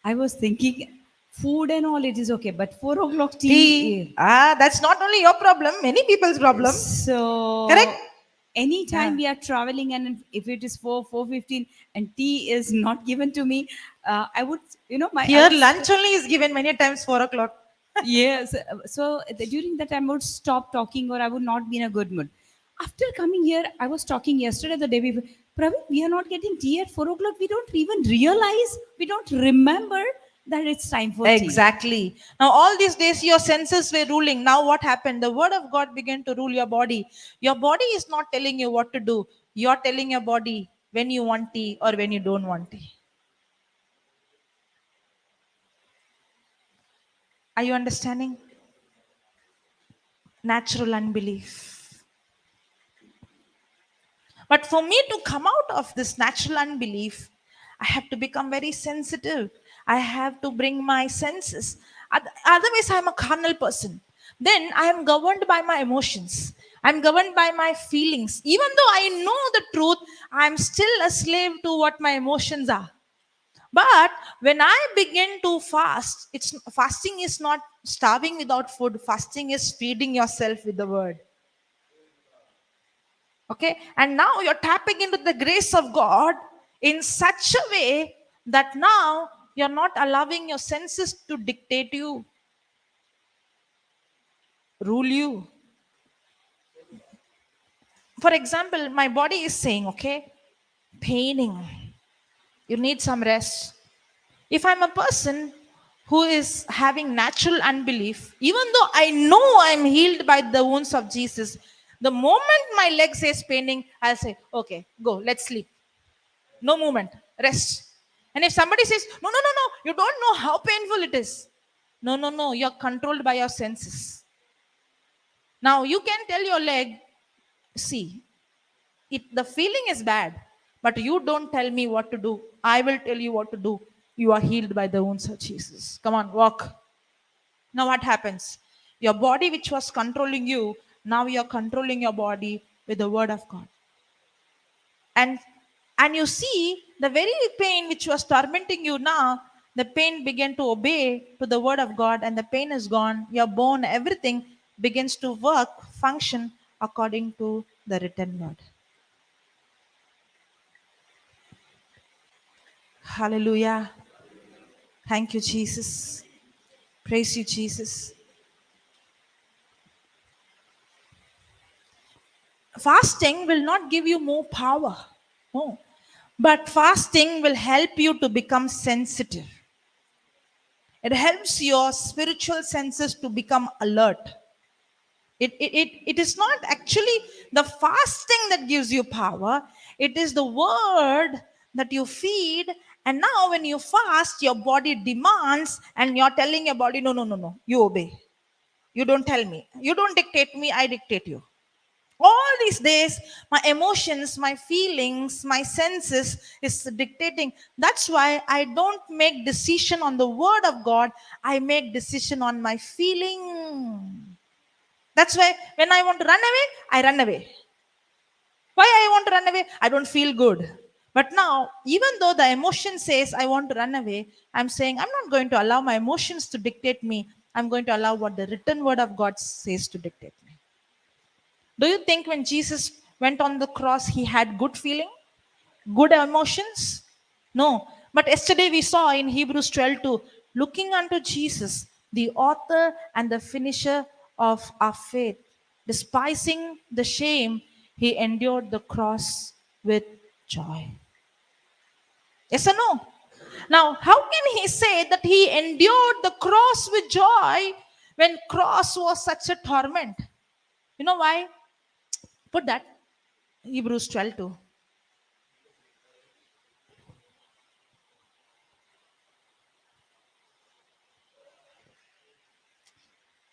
I was thinking food and all it is okay, but 4 o'clock tea.
Tea. That's not only your problem, many people's problem. Correct?
So anytime
Yeah.
we are traveling and if it is 4:15 and tea is not given to me, I would I
Here
would
lunch only is given many times 4 o'clock.
yes. So during that time, I would stop talking or I would not be in a good mood. After coming here, I was talking yesterday, the day before. Praveen, we are not getting tea at 4 o'clock. We don't even realize, we don't remember that it's time for tea.
Exactly. Now, all these days, your senses were ruling. Now, what happened? The word of God began to rule your body. Your body is not telling you what to do. You're telling your body when you want tea or when you don't want tea. Are you understanding? Natural unbelief. But for me to come out of this natural unbelief, I have to become very sensitive. I have to bring my senses. Otherwise, I'm a carnal person. Then I am governed by my emotions. I'm governed by my feelings. Even though I know the truth, I'm still a slave to what my emotions are. But when I begin to fast, it's fasting is not starving without food. Fasting is feeding yourself with the word. Okay, and now you're tapping into the grace of God in such a way that now you're not allowing your senses to dictate you, rule you. For example, my body is saying, okay, paining, you need some rest. If I'm a person who is having natural unbelief, even though I know I'm healed by the wounds of Jesus, the moment my leg says paining, I'll say, okay, go, let's sleep. No movement, rest. And if somebody says, no, no, no, no, you don't know how painful it is. No, no, no. You're controlled by your senses. Now you can tell your leg, see, the feeling is bad, but you don't tell me what to do. I will tell you what to do. You are healed by the wounds of Jesus. Come on, walk. Now what happens? Your body, which was controlling you, now you're controlling your body with the word of God. And you see the very pain which was tormenting you now, the pain began to obey to the word of God, and the pain is gone. Your bone, everything begins to work, function according to the written word. Hallelujah. Thank you, Jesus. Praise you, Jesus. Fasting will not give you more power. No. But fasting will help you to become sensitive. It helps your spiritual senses to become alert. It is not actually the fasting that gives you power. It is the word that you feed. And now when you fast, your body demands, and you're telling your body, no, no, no, no, you obey. You don't tell me. You don't dictate me, I dictate you. All these days, my emotions, my feelings, my senses is dictating. That's why I don't make decision on the word of God. I make decision on my feeling. That's why when I want to run away, I run away. Why I want to run away? I don't feel good. But now, even though the emotion says I want to run away, I'm saying I'm not going to allow my emotions to dictate me. I'm going to allow what the written word of God says to dictate me. Do you think when Jesus went on the cross, he had good feeling, good emotions? No. But yesterday we saw in Hebrews 12:2, looking unto Jesus, the author and the finisher of our faith, despising the shame, he endured the cross with joy. Yes or no? Now, how can he say that he endured the cross with joy when cross was such a torment? You know why? Put that. Hebrews 12:2.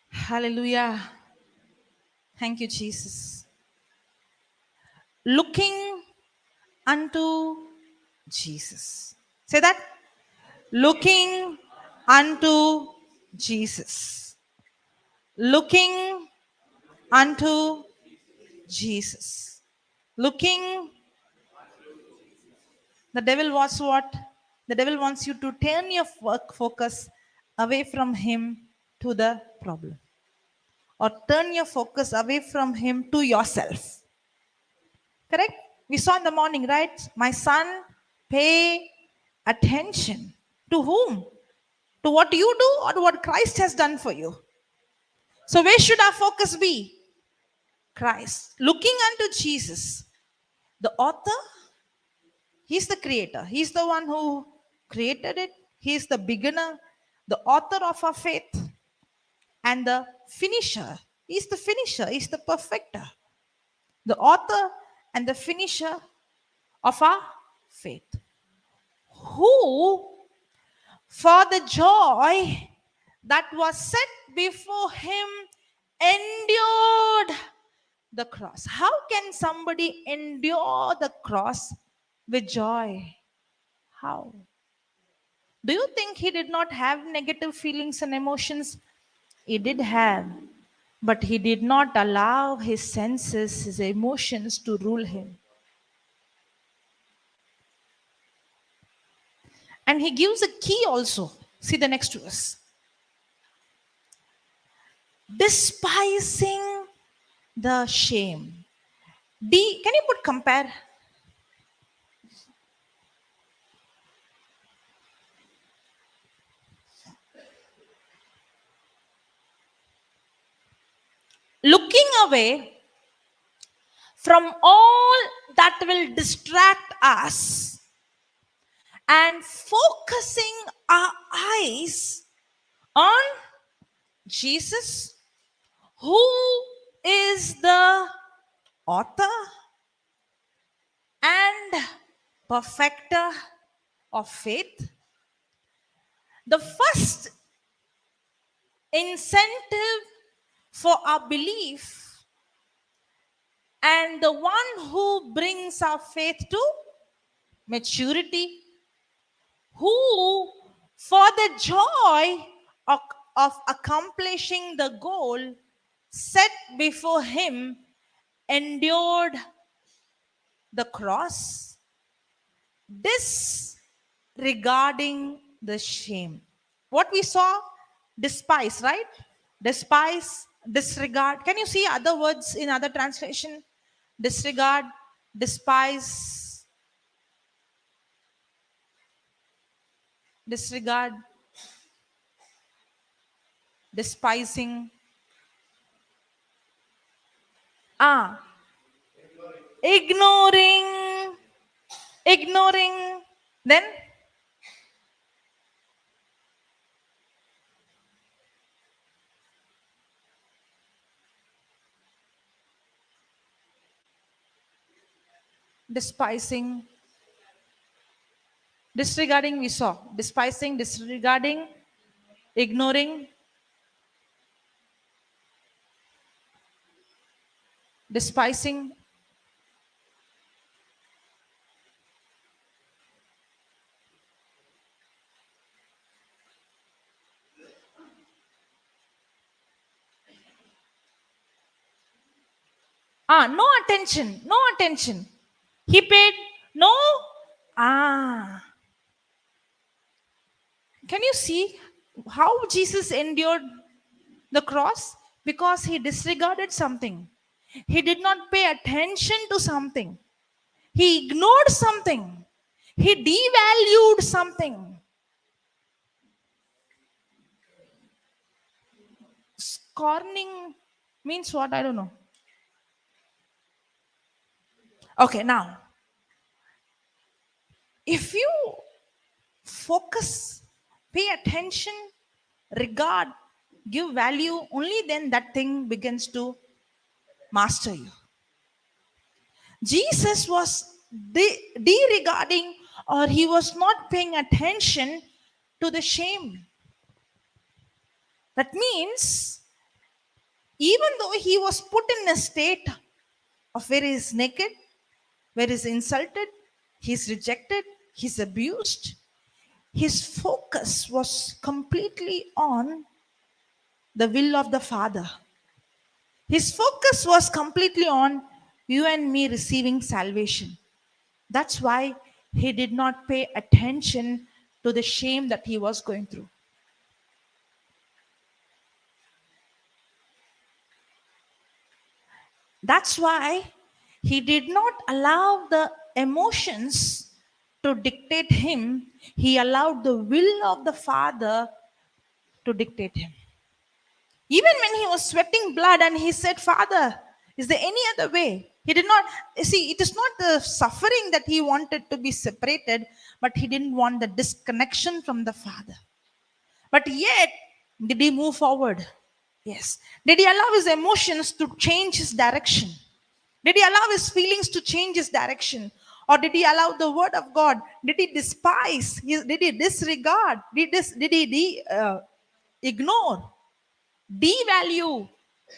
Hallelujah. Thank you, Jesus. Looking unto Jesus. Say that. Looking unto Jesus. Looking unto Jesus. Looking. The devil wants what? The devil wants you to turn your focus away from him to the problem, or turn your focus away from him to yourself. Correct? We saw in the morning, right? My son, pay attention. To whom? To what you do or to what Christ has done for you? So, where should our focus be? Christ. Looking unto Jesus, the author. He's the creator. He's the one who created it. He's the beginner, the author of our faith, and the finisher. He's the finisher. He's the perfecter. The author and the finisher of our faith. Who, for the joy that was set before him, endured the cross. How can somebody endure the cross with joy? How? Do you think he did not have negative feelings and emotions? He did have, but he did not allow his senses, his emotions to rule him. And he gives a key also. See the next verse. Despising the shame. Can you put compare? Looking away from all that will distract us and focusing our eyes on Jesus, who is the author and perfecter of faith. The first incentive for our belief, and the one who brings our faith to maturity, who, for the joy of, of accomplishing the goal set before him, endured the cross, disregarding the shame. What we saw, despise, right? Despise, disregard. Can you see other words in other translation? Disregard, despise, disregard, despising. Ah, ignoring, ignoring. Then despising, disregarding we saw. Despising, disregarding, ignoring, despising. Ah, no attention, no attention. He paid no. Ah, can you see how Jesus endured the cross? Because he disregarded something. He did not pay attention to something. He ignored something. He devalued something. Scorning means what? I don't know. Okay, now, if you focus, pay attention, regard, give value, only then that thing begins to master you. Jesus was deregarding, or he was not paying attention to the shame. That means, even though he was put in a state of where he is naked, where he is insulted, he is rejected, he is abused, his focus was completely on the will of the Father. His focus was completely on you and me receiving salvation. That's why he did not pay attention to the shame that he was going through. That's why he did not allow the emotions to dictate him. He allowed the will of the Father to dictate him. Even when he was sweating blood and he said, Father, is there any other way? He did not, see, it is not the suffering that he wanted to be separated, but he didn't want the disconnection from the Father. But yet, did he move forward? Yes. Did he allow his emotions to change his direction? Did he allow his feelings to change his direction? Or did he allow the word of God? Did he despise? Did he disregard? Did he ignore? Devalue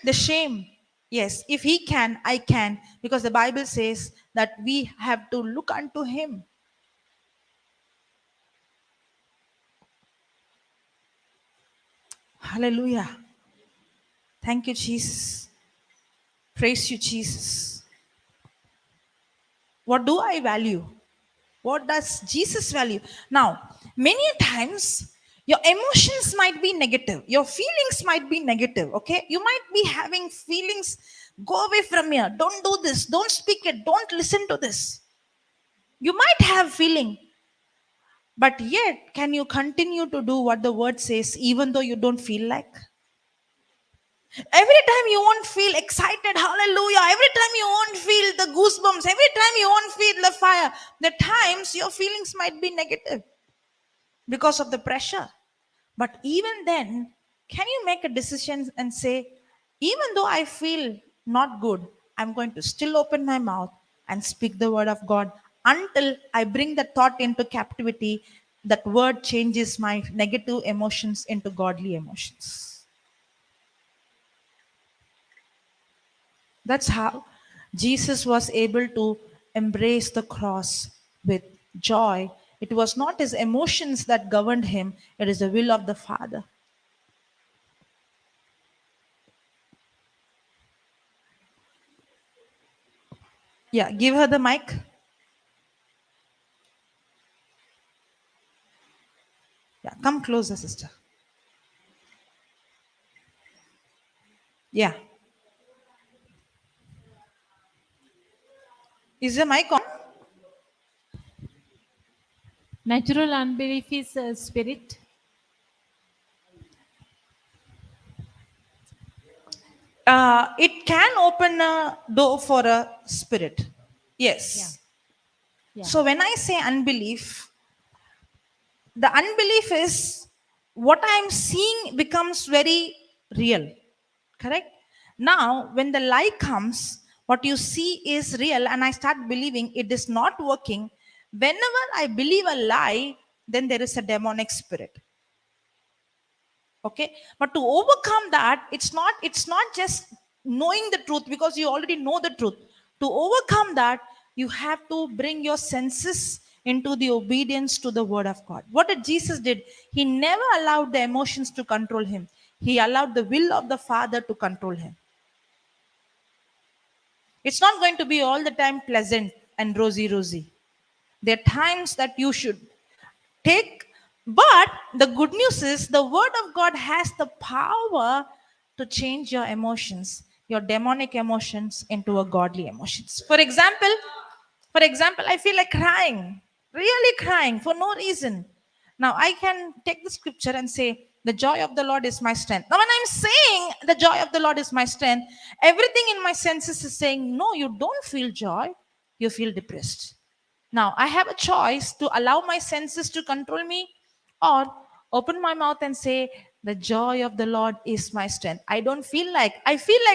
the shame? Yes, if he can, I can, because the Bible says that we have to look unto him. Hallelujah. Thank you, Jesus. Praise you, Jesus. What do I value? What does Jesus value? Now, many times your emotions might be negative. Your feelings might be negative. Okay. You might be having feelings. Go away from here. Don't do this. Don't speak it. Don't listen to this. You might have feeling. But yet, can you continue to do what the word says even though you don't feel like? Every time you won't feel excited, hallelujah. Every time you won't feel the goosebumps. Every time you won't feel the fire. The times your feelings might be negative because of the pressure. But even then, can you make a decision and say, even though I feel not good, I'm going to still open my mouth and speak the word of God until I bring the thought into captivity. That word changes my negative emotions into godly emotions. That's how Jesus was able to embrace the cross with joy. It was not his emotions that governed him, it is the will of the Father. Yeah, give her the mic. Yeah, come closer, sister. Yeah. Is the mic on?
Natural unbelief is a spirit.
It can open a door for a spirit. Yes.
Yeah.
So when I say unbelief, the unbelief is what I'm seeing becomes very real. Correct? Now, when the lie comes, what you see is real, and I start believing it is not working. Whenever I believe a lie, then there is a demonic spirit. Okay, but to overcome that, it's not just knowing the truth, because you already know the truth. To overcome that, you have to bring your senses into the obedience to the word of God. What did Jesus did? He never allowed the emotions to control him. He allowed the will of the Father to control him. It's not going to be all the time pleasant and rosy. There are times that you should take, but the good news is the word of God has the power to change your emotions, your demonic emotions into a godly emotions. For example, I feel like crying, really crying for no reason. Now I can take the scripture and say, the joy of the Lord is my strength. Now, when I'm saying the joy of the Lord is my strength, everything in my senses is saying, no, you don't feel joy, you feel depressed. Now, I have a choice to allow my senses to control me, or open my mouth and say, the joy of the Lord is my strength. I feel like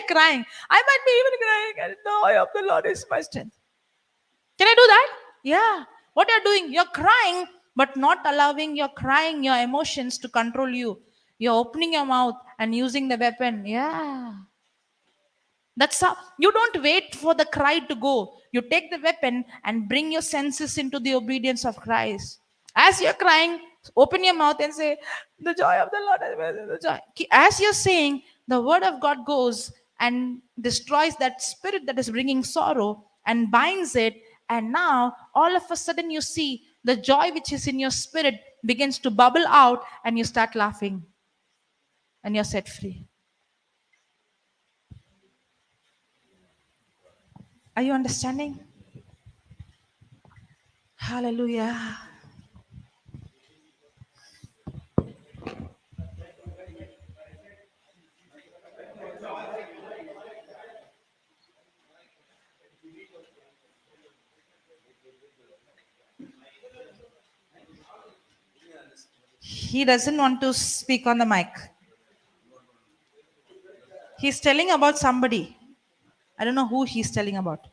crying. I might be even crying, and the joy of the Lord is my strength. Can I do that? Yeah. What you're doing, you're crying, but not allowing your crying, your emotions to control you. You're opening your mouth and using the weapon. Yeah. That's how you don't wait for the cry to go. You take the weapon and bring your senses into the obedience of Christ. As you're crying, open your mouth and say, the joy of the Lord is the joy. As you're saying, the word of God goes and destroys that spirit that is bringing sorrow and binds it. And now, all of a sudden, you see the joy which is in your spirit begins to bubble out, and you start laughing and you're set free. Are you understanding? Hallelujah. He doesn't want to speak on the mic. He's telling about somebody. I don't know who he's telling about.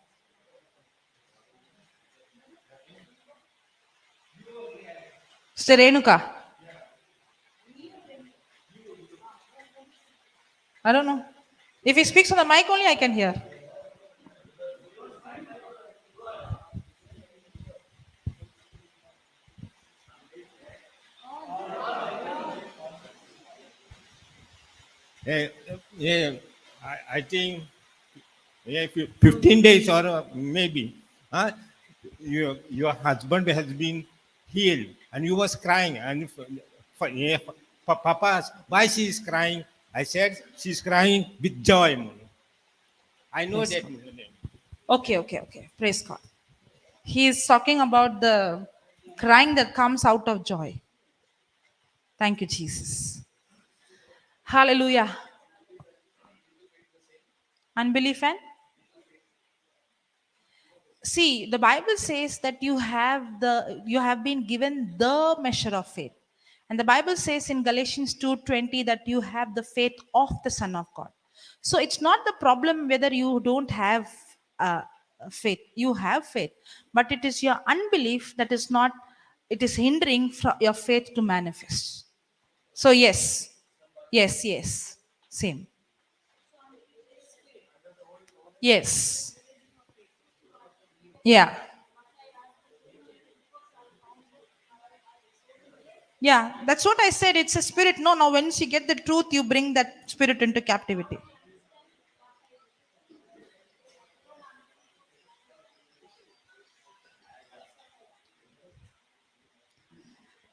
Sister Renuka. I don't know. If he speaks on the mic only, I can hear.
Eh, I think 15 days or maybe your husband has been healed and you was crying and Papa asked, why she is crying. I said she's crying with joy. I know
Praise
that.
God. Okay. Praise God. He is talking about the crying that comes out of joy. Thank you, Jesus. Hallelujah. Unbelief and? See, the Bible says that you have been given the measure of faith. And the Bible says in Galatians 2:20 that you have the faith of the Son of God. So it's not the problem whether you don't have uh, faith. You have faith, but it is your unbelief that is not, it is hindering your faith to manifest. So yes. Same. Yes. Yeah. Yeah, that's what I said. It's a spirit. No, now once you get the truth, you bring that spirit into captivity.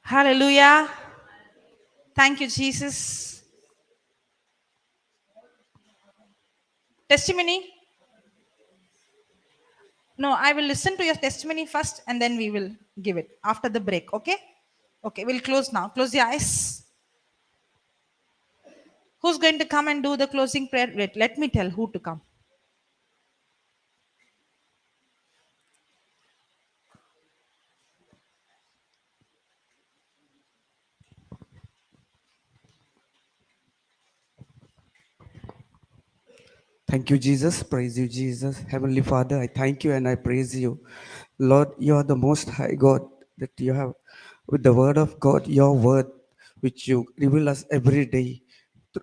Hallelujah. Thank you, Jesus. Testimony? No, I will listen to your testimony first and then we will give it after the break. Okay? Okay, we'll close now. Close your eyes. Who's going to come and do the closing prayer? Wait, let me tell who to come.
Thank you, Jesus. Praise you, Jesus. Heavenly Father, I thank you and I praise you. Lord, you are the most high God that you have, with the word of God, your word, which you reveal us every day.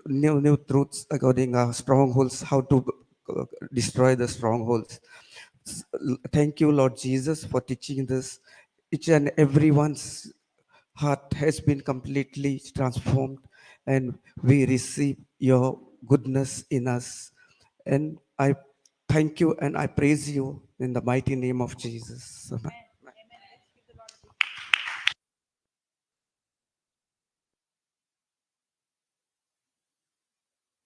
New truths regarding our strongholds, how to destroy the strongholds. Thank you, Lord Jesus, for teaching this. Each and everyone's heart has been completely transformed, and we receive your goodness in us. And I thank you and I praise you in the mighty name of Jesus. Amen.